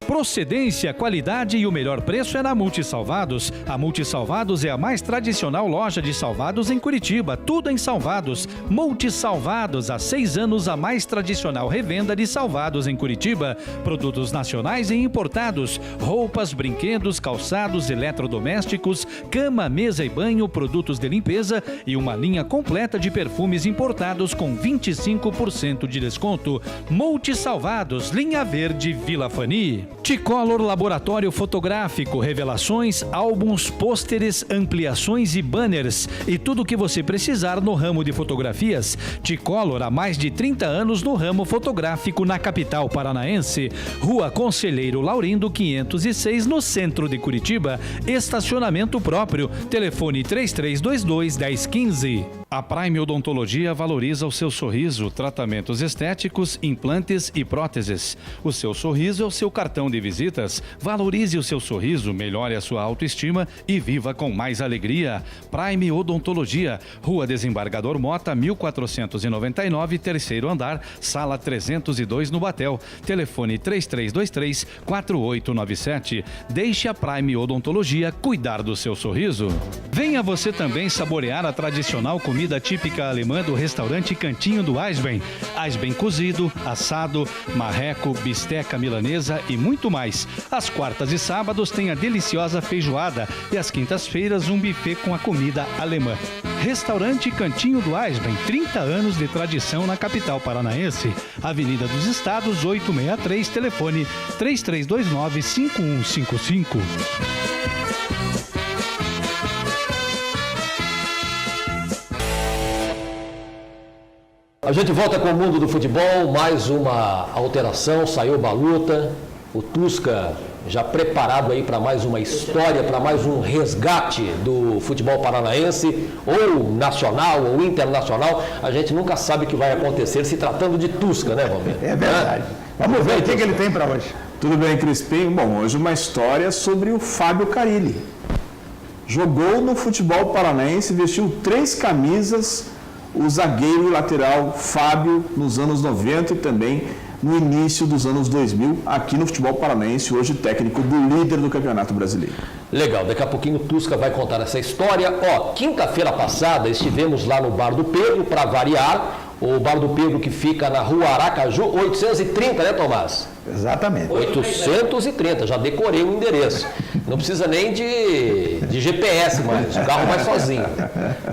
Procedência, qualidade e o melhor preço é na Multisalvados. A Multisalvados é a mais tradicional loja de salvados em Curitiba, tudo em salvados. Multisalvados, há 6 anos a mais tradicional revenda de salvados em Curitiba. Produtos nacionais e importados, roupas, brinquedos, calçados, eletrodomésticos, cama, mesa e banho, produtos de limpeza e uma linha completa de perfumes importados com 25% de desconto. Multisalvados, linha verde, Vila Fani. T-Color Laboratório Fotográfico, revelações, álbuns, pôsteres, ampliações e banners e tudo o que você precisar no ramo de fotografias. T-Color há mais de 30 anos no ramo fotográfico na capital paranaense. Rua Conselheiro Laurindo 506, no centro de Curitiba. Estacionamento próprio. Telefone 3322-1015. A Prime Odontologia valoriza o seu sorriso, tratamentos estéticos, implantes e próteses. O seu sorriso é o seu cartão de visitas. Valorize o seu sorriso, melhore a sua autoestima e viva com mais alegria. Prime Odontologia, Rua Desembargador Mota, 1499, terceiro andar, sala 302 no Batel. Telefone 3323-4897. Deixe a Prime Odontologia cuidar do seu sorriso. Venha você também saborear a tradicional comida típica alemã do restaurante Cantinho do Eisbein. Eisbein cozido, assado, marreco, bisteca milanesa e muito mais. Às quartas e sábados tem a deliciosa feijoada e às quintas-feiras um buffet com a comida alemã. Restaurante Cantinho do Eisbein, 30 anos de tradição na capital paranaense. Avenida dos Estados, 863, telefone 3329-5155. A gente volta com o mundo do futebol, mais uma alteração, saiu Baluta, o Tusca já preparado aí para mais uma história, para mais um resgate do futebol paranaense, ou nacional ou internacional. A gente nunca sabe o que vai acontecer se tratando de Tusca, né, Valmir? É verdade. Vamos ver o que ele tem para hoje. Tudo bem, Crispim? Bom, hoje uma história sobre o Fábio Carilli. Jogou no futebol paranaense, vestiu 3 camisas, o zagueiro e lateral Fábio nos anos 90 e também no início dos anos 2000, aqui no futebol paranaense, hoje técnico do líder do Campeonato Brasileiro. Legal, daqui a pouquinho o Tusca vai contar essa história. Ó, quinta-feira passada estivemos lá no Bar do Pedro, para variar, o Bar do Pedro que fica na Rua Aracaju, 830, né, Tomás? Exatamente. 830, já decorei o endereço. Não precisa nem de GPS mais, o carro vai sozinho,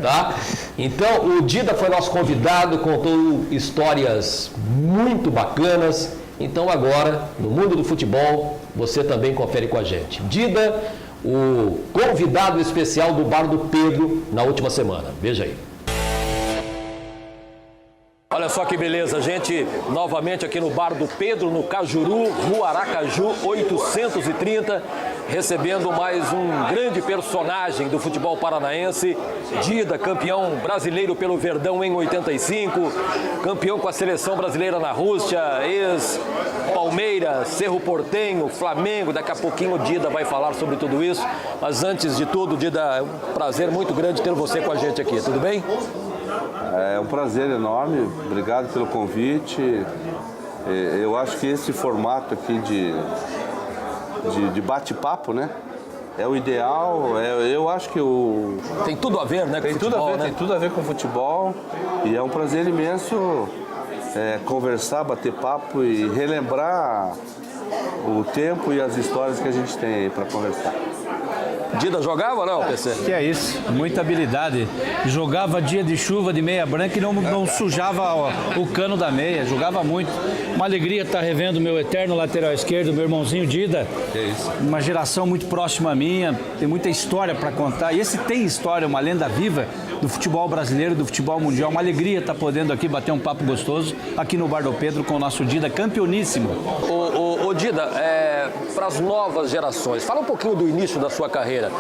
tá? Então, o Dida foi nosso convidado, contou histórias muito bacanas. Então, agora, no mundo do futebol, você também confere com a gente. Dida, o convidado especial do Bar do Pedro na última semana. Veja aí. Olha só que beleza, gente, novamente aqui no Bar do Pedro, no Cajuru, Rua Aracaju, 830, recebendo mais um grande personagem do futebol paranaense, Dida, campeão brasileiro pelo Verdão em 85, campeão com a seleção brasileira na Rússia, ex-Palmeiras, Cerro Porteño, Flamengo. Daqui a pouquinho o Dida vai falar sobre tudo isso, mas antes de tudo, Dida, é um prazer muito grande ter você com a gente aqui, tudo bem? É um prazer enorme, obrigado pelo convite. Eu acho que esse formato aqui de bate-papo, né? É o ideal, eu acho que o... Tem tudo a ver, né, com futebol, né? Tem tudo a ver com futebol e é um prazer imenso conversar, bater papo e relembrar o tempo e as histórias que a gente tem aí para conversar. Dida jogava ou não, PC? Que é isso, muita habilidade. Jogava dia de chuva, de meia branca e não sujava o cano da meia, jogava muito. Uma alegria estar revendo meu eterno lateral esquerdo, meu irmãozinho Dida. Que isso. Uma geração muito próxima à minha, tem muita história para contar. E esse tem história, uma lenda viva, do futebol brasileiro, do futebol mundial. Uma alegria estar podendo aqui bater um papo gostoso aqui no Bar do Pedro com o nosso Dida, campeoníssimo. Ô Dida, para as novas gerações, fala um pouquinho do início da sua carreira.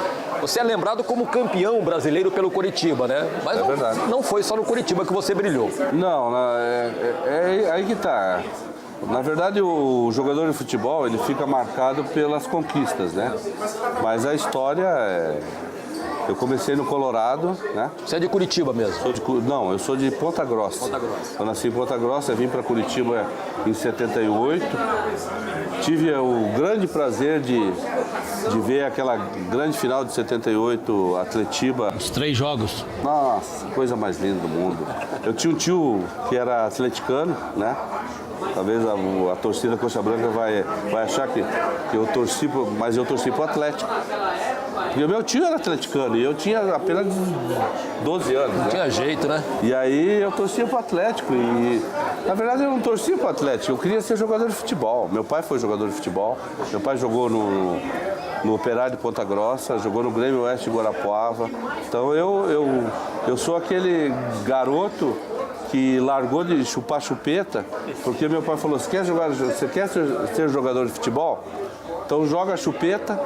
Você é lembrado como campeão brasileiro pelo Coritiba, né? Mas não foi só no Coritiba que você brilhou. Não, aí que tá. Na verdade, o jogador de futebol, ele fica marcado pelas conquistas, né? Mas a história eu comecei no Colorado, né? Você é de Curitiba mesmo? Não, eu sou de Ponta Grossa. Eu nasci em Ponta Grossa, vim para Curitiba em 78. Tive o grande prazer de ver aquela grande final de 78, Atletiba. Os 3 jogos. Nossa, coisa mais linda do mundo. Eu tinha um tio que era atleticano, né? Talvez a torcida Coxa Branca vai achar que eu torci, mas eu torci pro Atlético. Porque o meu tio era atleticano e eu tinha apenas 12 anos. Não tinha jeito, né? E aí eu torcia pro Atlético e, na verdade, eu não torcia pro Atlético, eu queria ser jogador de futebol. Meu pai foi jogador de futebol, meu pai jogou no Operário de Ponta Grossa, jogou no Grêmio Oeste de Guarapuava. Então eu sou aquele garoto que largou de chupar chupeta, porque meu pai falou, você quer ser jogador de futebol? Então joga a chupeta.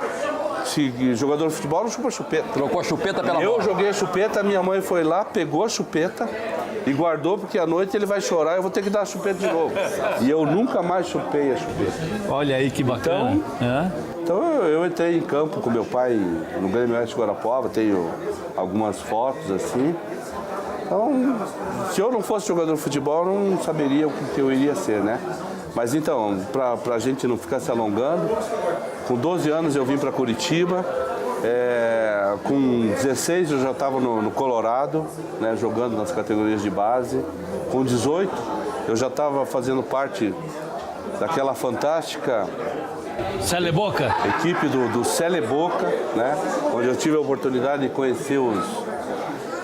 Se jogador de futebol não chupa chupeta. Trocou a chupeta pela bola. Eu joguei a chupeta, minha mãe foi lá, pegou a chupeta e guardou, porque à noite ele vai chorar e eu vou ter que dar a chupeta de novo. E eu nunca mais chupei a chupeta. Olha aí que bacana. Então eu entrei em campo com meu pai no Grêmio Oeste de Guarapuava, tenho algumas fotos assim. Então, se eu não fosse jogador de futebol, eu não saberia o que eu iria ser, né? Mas então, para a gente não ficar se alongando, com 12 anos eu vim para Curitiba, com 16 eu já estava no Colorado, né, jogando nas categorias de base. Com 18 eu já estava fazendo parte daquela fantástica Cele Boca. Equipe do Cele Boca, né, onde eu tive a oportunidade de conhecer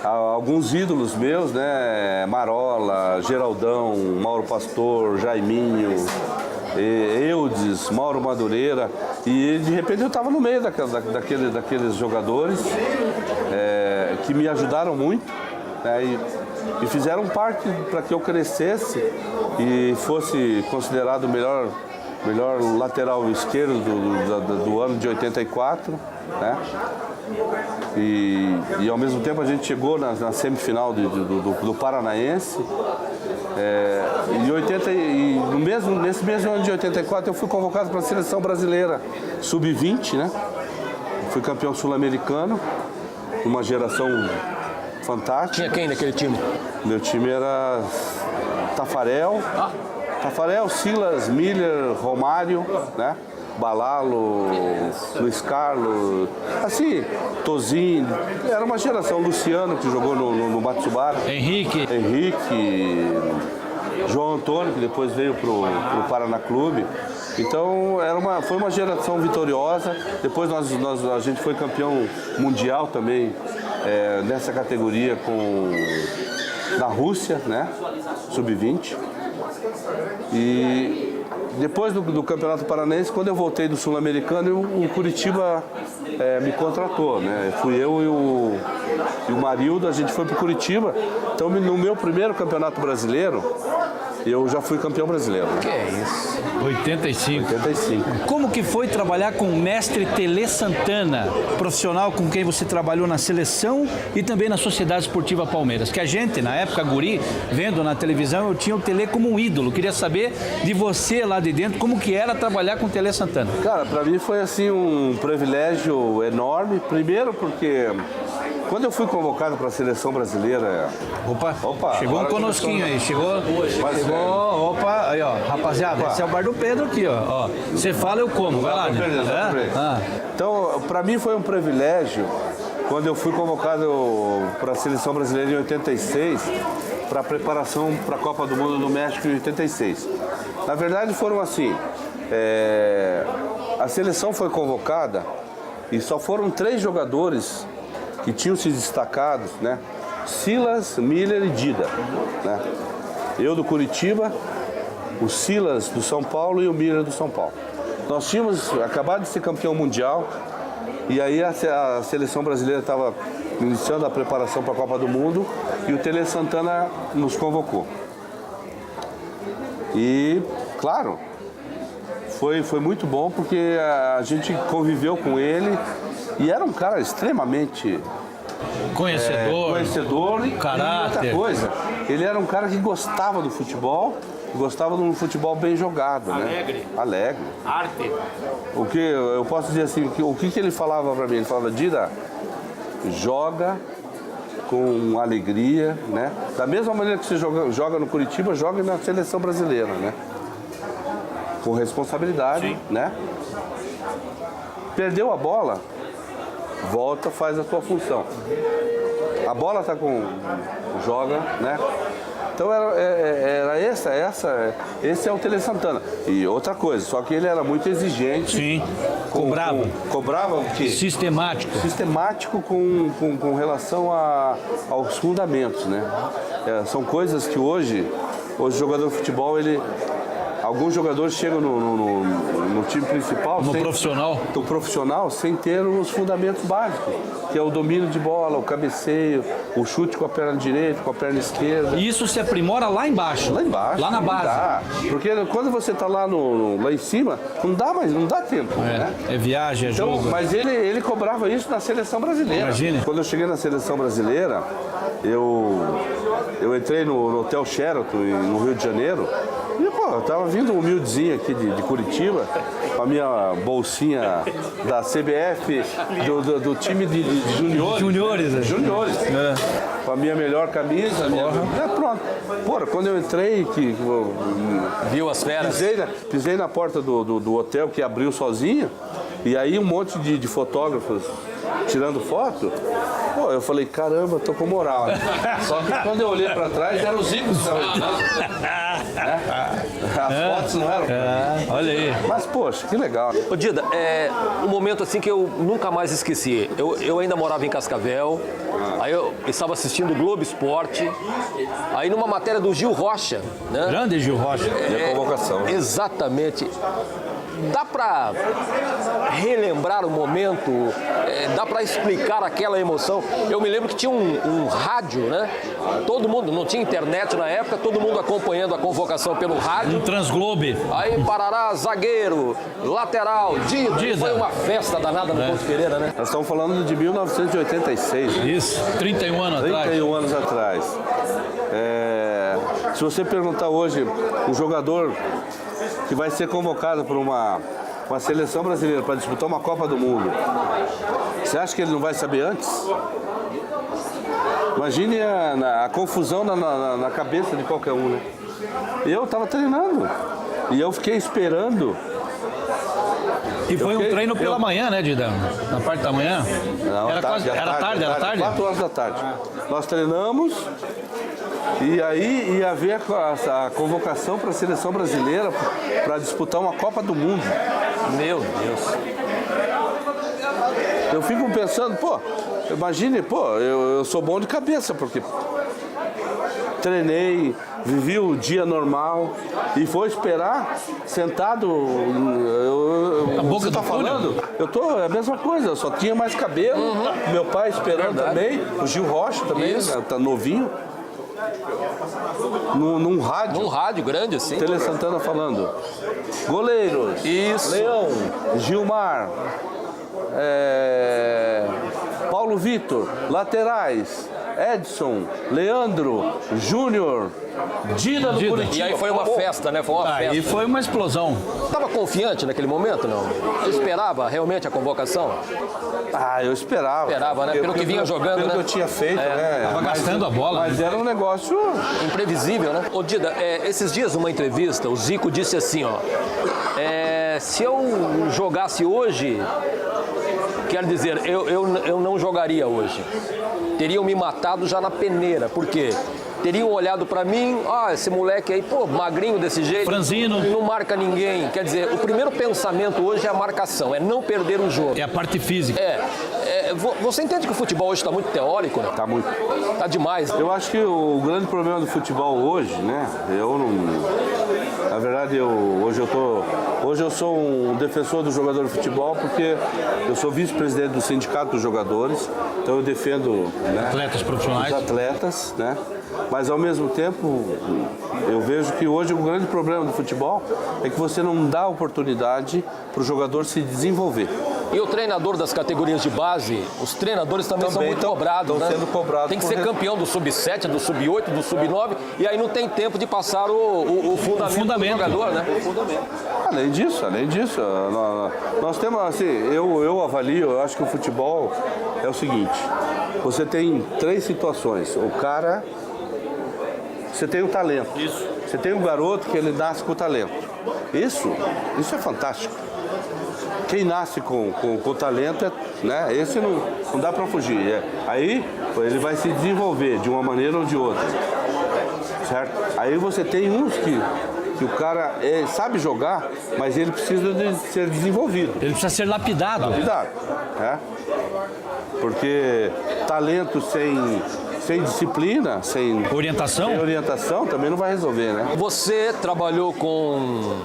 alguns ídolos meus, né? Marola, Geraldão, Mauro Pastor, Jaiminho, Eudes, Mauro Madureira. E de repente eu estava no meio daqueles jogadores que me ajudaram muito, né? E fizeram parte para que eu crescesse e fosse considerado o melhor lateral esquerdo do ano de 84, né? E ao mesmo tempo a gente chegou na semifinal do Paranaense. Nesse mesmo ano de 84 eu fui convocado para a seleção brasileira sub-20, né? Fui campeão sul-americano, uma geração fantástica. Tinha quem naquele time? Meu time era Tafarel, Silas, Miller, Romário, né? Balalo, Luiz Carlos, assim, Tozinho, era uma geração. Luciano, que jogou no Matsubara. Henrique, João Antônio, que depois veio pro Paraná Clube. Então foi uma geração vitoriosa. Depois a gente foi campeão mundial também nessa categoria na Rússia, né? Sub-20. E depois do Campeonato Paranaense, quando eu voltei do Sul-Americano, o Curitiba me contratou, né? Fui eu e o Marildo, a gente foi para o Curitiba. Então, no meu primeiro Campeonato Brasileiro, eu já fui campeão brasileiro. Que é isso? 85. Como que foi trabalhar com o mestre Tele Santana, profissional com quem você trabalhou na seleção e também na Sociedade Esportiva Palmeiras? Que a gente, na época, guri, vendo na televisão, eu tinha o Tele como um ídolo. Queria saber de você lá de dentro, como que era trabalhar com o Tele Santana? Cara, para mim foi assim um privilégio enorme. Primeiro porque quando eu fui convocado para a seleção brasileira... Opa, chegou um conosquinho aí, chegou, opa, aí ó, rapaziada, esse é o Bar do Pedro aqui, ó. Você fala, eu como, vai lá. Então, para mim foi um privilégio quando eu fui convocado para a seleção brasileira em 86, para a preparação para a Copa do Mundo no México em 86. Na verdade foram assim, a seleção foi convocada e só foram 3 jogadores que tinham se destacado, né? Silas, Miller e Dida, né? Eu do Curitiba, o Silas do São Paulo e o Miller do São Paulo. Nós tínhamos acabado de ser campeão mundial E aí a seleção brasileira estava iniciando a preparação para a Copa do Mundo e o Tele Santana nos convocou. E, claro, foi muito bom porque a gente conviveu com ele e era um cara extremamente conhecedor e caráter. outra coisa, ele era um cara que gostava do futebol, gostava de um futebol bem jogado, alegre. Arte. O que eu posso dizer assim, o que ele falava para mim? Ele falava: Dida, joga com alegria, né? Da mesma maneira que você joga no Curitiba, joga na seleção brasileira, né? Com responsabilidade, né? Perdeu a bola, volta, faz a tua função. A bola tá com... joga, né? Então esse é o Tele Santana. E outra coisa, só que ele era muito exigente. Sim, cobrava. Cobrava o quê? Sistemático. Sistemático com relação aos fundamentos, né? São coisas que hoje o jogador de futebol, alguns jogadores chegam no time principal, no profissional, sem ter os fundamentos básicos, que é o domínio de bola, o cabeceio, o chute com a perna direita, com a perna esquerda. E isso se aprimora lá embaixo. Lá embaixo. Lá na base. Dá, porque quando você está lá em cima, não dá tempo. Né? É viagem, é então, jogo. Mas ele cobrava isso na seleção brasileira. Imagine. Quando eu cheguei na seleção brasileira, eu entrei no Hotel Sheraton, no Rio de Janeiro. E, eu tava vindo humildezinho aqui de Curitiba, com a minha bolsinha da CBF, do time de juniores. Juniores. Com a minha melhor camisa. Pronto. Porra, quando eu entrei, Viu as feras? Pisei na porta do hotel que abriu sozinho, e aí um monte de fotógrafos tirando foto. Pô, eu falei, caramba, tô com moral. Né? Só que quando eu olhei pra trás, eram os ricos. As fotos não eram. Olha aí. Mas, poxa, que legal. Ô Dida, um momento assim que eu nunca mais esqueci. Eu ainda morava em Cascavel, aí eu estava assistindo o Globo Esporte, aí numa matéria do Gil Rocha, né? Grande Gil Rocha. E a convocação. Exatamente. Dá para relembrar o momento? Dá para explicar aquela emoção? Eu me lembro que tinha um rádio, né? Todo mundo, não tinha internet na época, todo mundo acompanhando a convocação pelo rádio. Um Transglobe. Aí Parará, zagueiro, lateral, Dida. Foi uma festa danada no Couto Pereira, né? Nós estamos falando de 1986. Né? Isso, 31 anos atrás. 31 anos atrás. Se você perguntar hoje um jogador que vai ser convocado por uma seleção brasileira para disputar uma Copa do Mundo, você acha que ele não vai saber antes? Imagine a confusão na cabeça de qualquer um, né? Eu estava treinando e eu fiquei esperando. E foi um treino pela manhã, né, Dida? Na parte da manhã? Não, era tarde? 4 horas da tarde. Nós treinamos e aí ia haver a convocação para a seleção brasileira para disputar uma Copa do Mundo. Meu Deus. Eu fico pensando, imagine, eu sou bom de cabeça, porque treinei, vivi o dia normal e vou esperar sentado. Você tá falando? É a mesma coisa, eu só tinha mais cabelo. Meu pai esperando também, o Gil Rocha também, tá novinho. Num rádio. Num rádio grande, assim. Tele Santana falando. Goleiros. Isso. Leão, Gilmar, Paulo Vitor, laterais, Edson, Leandro, Júnior, Dida do Curitiba. E aí foi uma festa, né? Foi uma festa. E foi uma explosão. Estava confiante naquele momento, não? Você esperava realmente a convocação? Eu esperava. Esperava, né? Pelo que vinha jogando, pelo né? que eu tinha feito, né? Tava gastando a bola. Mas era um negócio imprevisível, né? Ô Dida, esses dias numa entrevista, o Zico disse assim, se eu jogasse hoje, quer dizer, eu não jogaria hoje. Teriam me matado já na peneira. Por quê? Teriam olhado pra mim, esse moleque aí, magrinho desse jeito, franzino, não marca ninguém. Quer dizer, o primeiro pensamento hoje é a marcação, é não perder o jogo. É a parte física. Você entende que o futebol hoje está muito teórico, né? Tá muito. Tá demais. Eu acho que o grande problema do futebol hoje, né? Na verdade, hoje eu sou um defensor do jogador de futebol porque eu sou vice-presidente do Sindicato dos Jogadores, então eu defendo, né, Atletas profissionais. os atletas, né? Mas ao mesmo tempo eu vejo que hoje o grande problema do futebol é que você não dá oportunidade para o jogador se desenvolver. E o treinador das categorias de base, os treinadores também são muito cobrados, estão né? sendo cobrados. Tem que ser campeão do sub-7, do sub-8, do sub-9, e aí não tem tempo de passar o fundamento do jogador, né? Além disso, nós temos, assim, eu avalio, eu acho que o futebol é o seguinte, você tem 3 situações, o cara, você tem o talento, você tem um garoto que ele nasce com o talento, isso é fantástico. Quem nasce com talento, né, esse não dá para fugir, aí ele vai se desenvolver de uma maneira ou de outra, certo? Aí você tem uns que o cara sabe jogar, mas ele precisa de ser desenvolvido. Ele precisa ser lapidado. É. Porque talento sem disciplina, sem orientação também não vai resolver, né? Você trabalhou com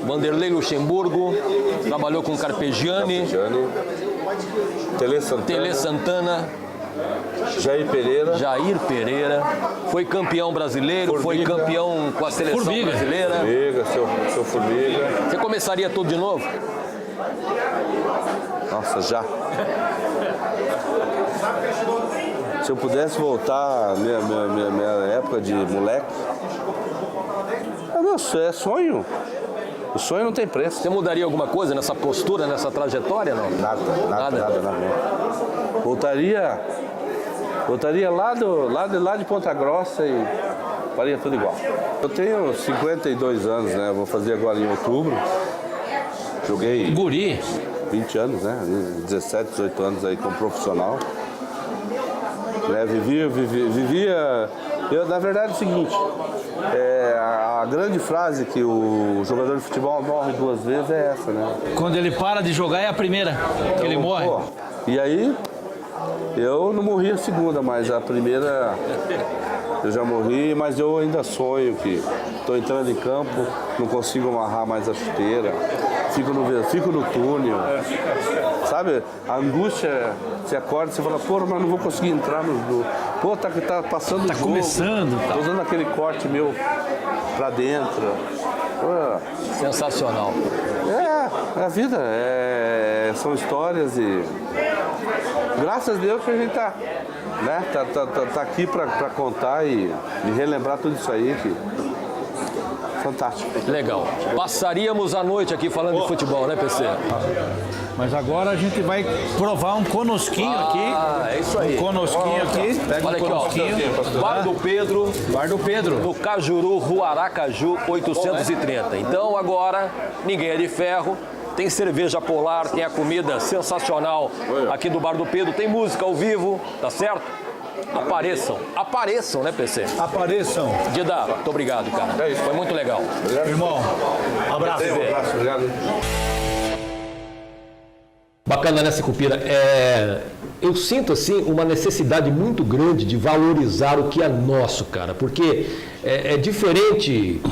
Vanderlei Luxemburgo, trabalhou com Carpegiani, Tele Santana, Jair Pereira, foi campeão brasileiro, foi campeão com a seleção brasileira. Formiga, seu Formiga. Você começaria tudo de novo? Nossa, já. Se eu pudesse voltar à minha época de moleque, é sonho. O sonho não tem preço. Você mudaria alguma coisa nessa postura, nessa trajetória, não? Nada. Voltaria lá de Ponta Grossa e faria tudo igual. Eu tenho 52 anos, né? Vou fazer agora em outubro. Joguei... Guri. 20 anos, né? 17, 18 anos aí como profissional. Vivia... na verdade é o seguinte, a grande frase que o jogador de futebol morre 2 vezes é essa, né? Quando ele para de jogar é a primeira que ele morre. E aí, eu não morri a segunda, mas a primeira eu já morri, mas eu ainda sonho que estou entrando em campo, não consigo amarrar mais a chuteira, fico no túnel, sabe? A angústia, você acorda e você fala, pô, mas não vou conseguir entrar no... Pô, tá passando o jogo. Começando. Tô usando aquele corte meu pra dentro. Pô. Sensacional. A vida, são histórias e... Graças a Deus que a gente tá aqui para contar e relembrar tudo isso aí, que fantástico. Legal. Passaríamos a noite aqui falando de futebol, né, PC? Mas agora a gente vai provar um conosquinho aqui. É isso aí. Um conosquinho aqui. Pega Olha um conosquinho. aqui, ó. Bar do Pedro. No Cajuru, Rua Aracaju, 830. Então agora, ninguém é de ferro. Tem cerveja polar, tem a comida sensacional aqui do Bar do Pedro, tem música ao vivo, tá certo? Apareçam, né, PC? Apareçam. Dida, muito obrigado, cara. Foi muito legal. Obrigado. Irmão, abraço. Obrigado. Bacana, né, Sicupira? Eu sinto, assim, uma necessidade muito grande de valorizar o que é nosso, cara, porque é diferente...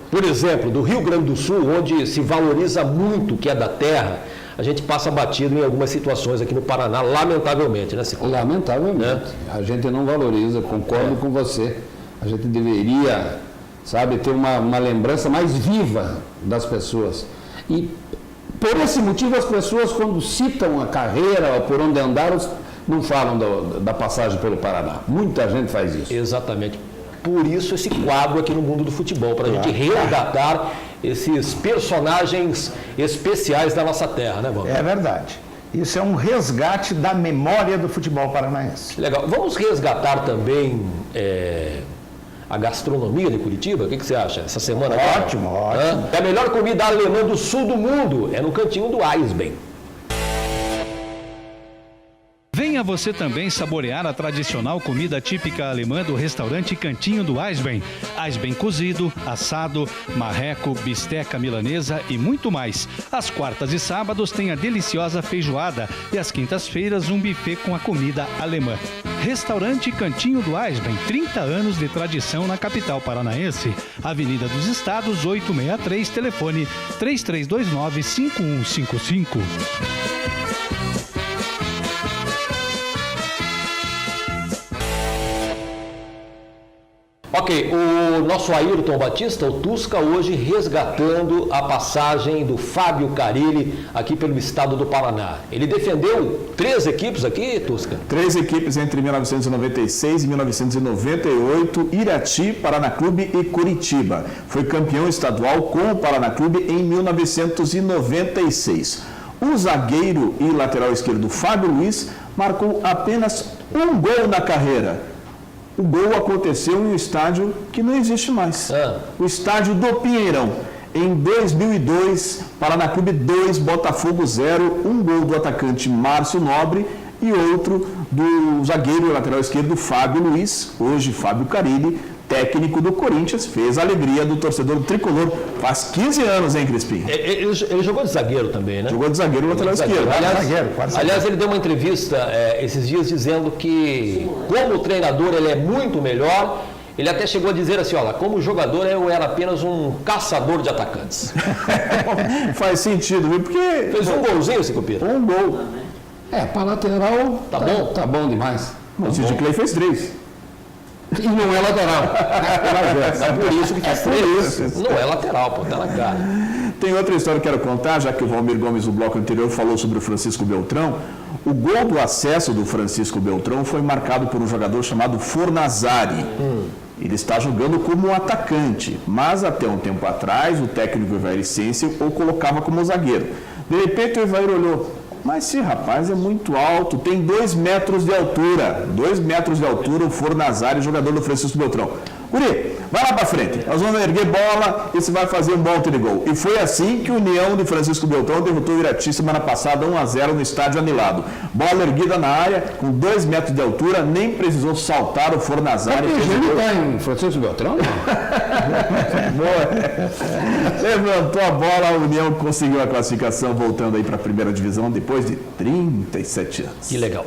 Por exemplo, do Rio Grande do Sul, onde se valoriza muito o que é da terra, a gente passa batido em algumas situações aqui no Paraná, lamentavelmente, né, Cico? Lamentavelmente. A gente não valoriza, concordo com você. A gente deveria, sabe, ter uma lembrança mais viva das pessoas. E por esse motivo as pessoas, quando citam a carreira ou por onde andaram, não falam da passagem pelo Paraná. Muita gente faz isso. Exatamente. Por isso esse quadro aqui no Mundo do Futebol, para a gente resgatar esses personagens especiais da nossa terra, né, Vamos? É verdade. Isso é um resgate da memória do futebol paranaense. Legal. Vamos resgatar também a gastronomia de Curitiba? O que você acha? Essa semana? Ótimo. É a melhor comida alemã do sul do mundo. É no Cantinho do Eisben. Venha Venha você também saborear a tradicional comida típica alemã do restaurante Cantinho do Eisbein. Eisbein cozido, assado, marreco, bisteca milanesa e muito mais. Às quartas e sábados tem a deliciosa feijoada e às quintas-feiras um buffet com a comida alemã. Restaurante Cantinho do Eisbein, 30 anos de tradição na capital paranaense. Avenida dos Estados, 863, telefone 3329-5155. Ok, o nosso Ayrton Batista, o Tusca, hoje resgatando a passagem do Fábio Carilli aqui pelo estado do Paraná. Ele defendeu 3 equipes aqui, Tusca? 3 equipes entre 1996 e 1998, Irati, Paraná Clube e Curitiba. Foi campeão estadual com o Paraná Clube em 1996. O zagueiro e lateral esquerdo Fábio Luiz marcou apenas um gol na carreira. O gol aconteceu em um estádio que não existe mais. O estádio do Pinheirão. Em 2002, Paraná Clube 2, Botafogo 0, um gol do atacante Márcio Nobre e outro do zagueiro e lateral esquerdo Fábio Luiz, hoje Fábio Carilli, técnico do Corinthians, fez a alegria do torcedor tricolor. Faz 15 anos, hein, Crispim? Ele jogou de zagueiro também, né? Jogou de zagueiro e lateral esquerdo. Aliás, ele deu uma entrevista esses dias dizendo que, como treinador, ele é muito melhor. Ele até chegou a dizer assim, olha, como jogador eu era apenas um caçador de atacantes. Faz sentido, viu? Porque... Fez um golzinho, Sicupira? Um gol. Para lateral, tá bom? Tá bom demais. O Sid Clay fez 3. E não é lateral. É por isso que faz 3. Não é lateral, pô, tá na cara. Tem outra história que eu quero contar, já que o Valmir Gomes, no bloco anterior, falou sobre o Francisco Beltrão. O gol do acesso do Francisco Beltrão foi marcado por um jogador chamado Fornazari. Ele está jogando como atacante, mas até um tempo atrás o técnico Evair Sense o colocava como zagueiro. De repente o Evair olhou, mas esse rapaz é muito alto, tem 2 metros de altura. 2 metros de altura, o Fornazari, jogador do Francisco Beltrão. Guri, vai lá pra frente, nós vamos erguer bola e você vai fazer um bom de gol. E foi assim que o União de Francisco Beltrão derrotou o Irati semana passada 1-0 no estádio Anilado. Bola erguida na área, com 2 metros de altura, nem precisou saltar o Fornazari. Ele está em Francisco Beltrão? Levantou a bola, a União conseguiu a classificação, voltando aí para a primeira divisão depois de 37 anos. Que legal.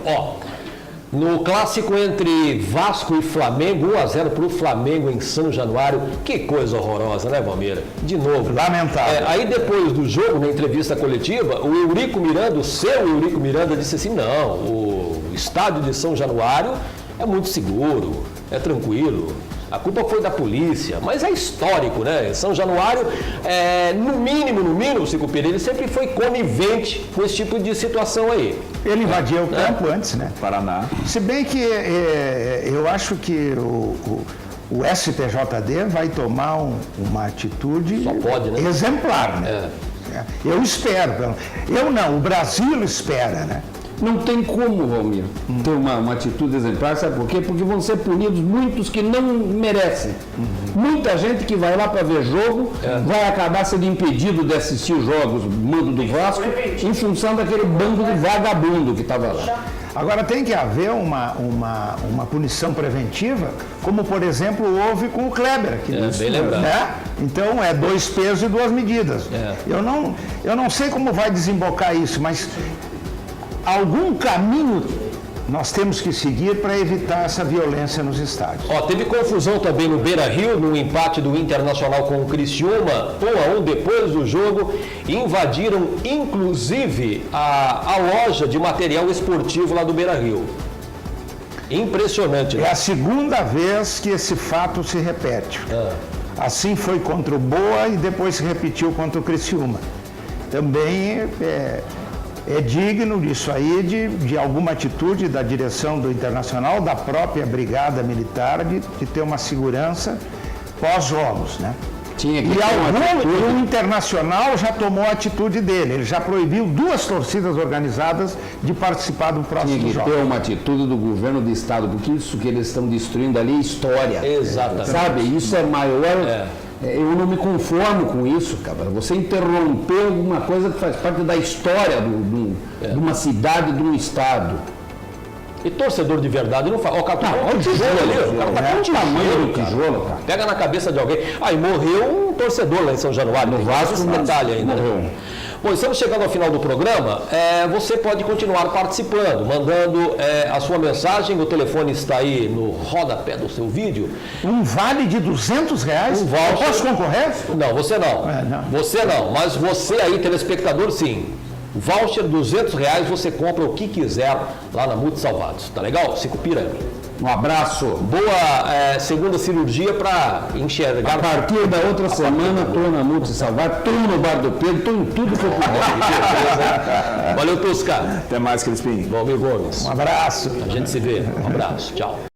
No clássico entre Vasco e Flamengo, 1-0 para o Flamengo em São Januário. Que coisa horrorosa, né, Valmeira? De novo. Lamentável. Aí depois do jogo, na entrevista coletiva, o Eurico Miranda, o seu Eurico Miranda, disse assim, não, o estádio de São Januário é muito seguro, é tranquilo. A culpa foi da polícia, mas é histórico, né? São Januário, no mínimo, Sicupira, ele sempre foi conivente com esse tipo de situação aí. Ele invadiu o campo antes, né? Paraná. Se bem que eu acho que o STJD vai tomar uma atitude Só pode, né? exemplar, né? Eu espero. Eu não, o Brasil espera, né? Não tem como, Valmir, ter uma atitude exemplar, sabe por quê? Porque vão ser punidos muitos que não merecem. Muita gente que vai lá para ver jogo vai acabar sendo impedido de assistir os jogos, mando do Vasco, em função daquele bando de vagabundo que estava lá. Agora tem que haver uma punição preventiva, como por exemplo houve com o Kleber aqui. Bem lembrado. Né? Então é 2 pesos e 2 medidas. Eu não sei como vai desembocar isso, mas algum caminho nós temos que seguir para evitar essa violência nos estádios. Teve confusão também no Beira-Rio, no empate do Internacional com o Criciúma, 1-1 depois do jogo, invadiram inclusive a loja de material esportivo lá do Beira-Rio. Impressionante, né? É a segunda vez que esse fato se repete. Assim foi contra o Boa e depois se repetiu contra o Criciúma. Também é digno disso aí, de alguma atitude da direção do Internacional, da própria Brigada Militar, de ter uma segurança pós-jogos, né? O Internacional já tomou a atitude dele, ele já proibiu 2 torcidas organizadas de participar do próximo jogo. Tinha que ter uma atitude do governo do estado, porque isso que eles estão destruindo ali é história. Exatamente. Sabe, isso é maior... Eu não me conformo com isso, cara. Você interromper alguma coisa que faz parte da história de uma cidade, de um estado. E torcedor de verdade não faz. Ó, o cara tá um tijolo ali, o cara tá com um tamanho do tijolo, cara. Pega na cabeça de alguém. Aí morreu um torcedor lá em São Januário. No Vasco, um detalhe ainda. Né? Bom, estamos chegando ao final do programa. Você pode continuar participando, mandando a sua mensagem. O telefone está aí no rodapé do seu vídeo. Um vale de R$200? Um voucher. Eu posso concorrer? Não, você não. Não. Você não, mas você aí, telespectador, sim. Voucher R$200, você compra o que quiser lá na Multisalvados. Tá legal? Sicupira. Um abraço. Boa segunda cirurgia para enxergar. A partir da outra semana, estou na Multisalvados, estou no Bar do Pedro, estou em tudo que eu puder. Valeu, Tosca. Até mais, Crispim. Valmir Gomes. Um abraço. A gente se vê. Um abraço. Tchau.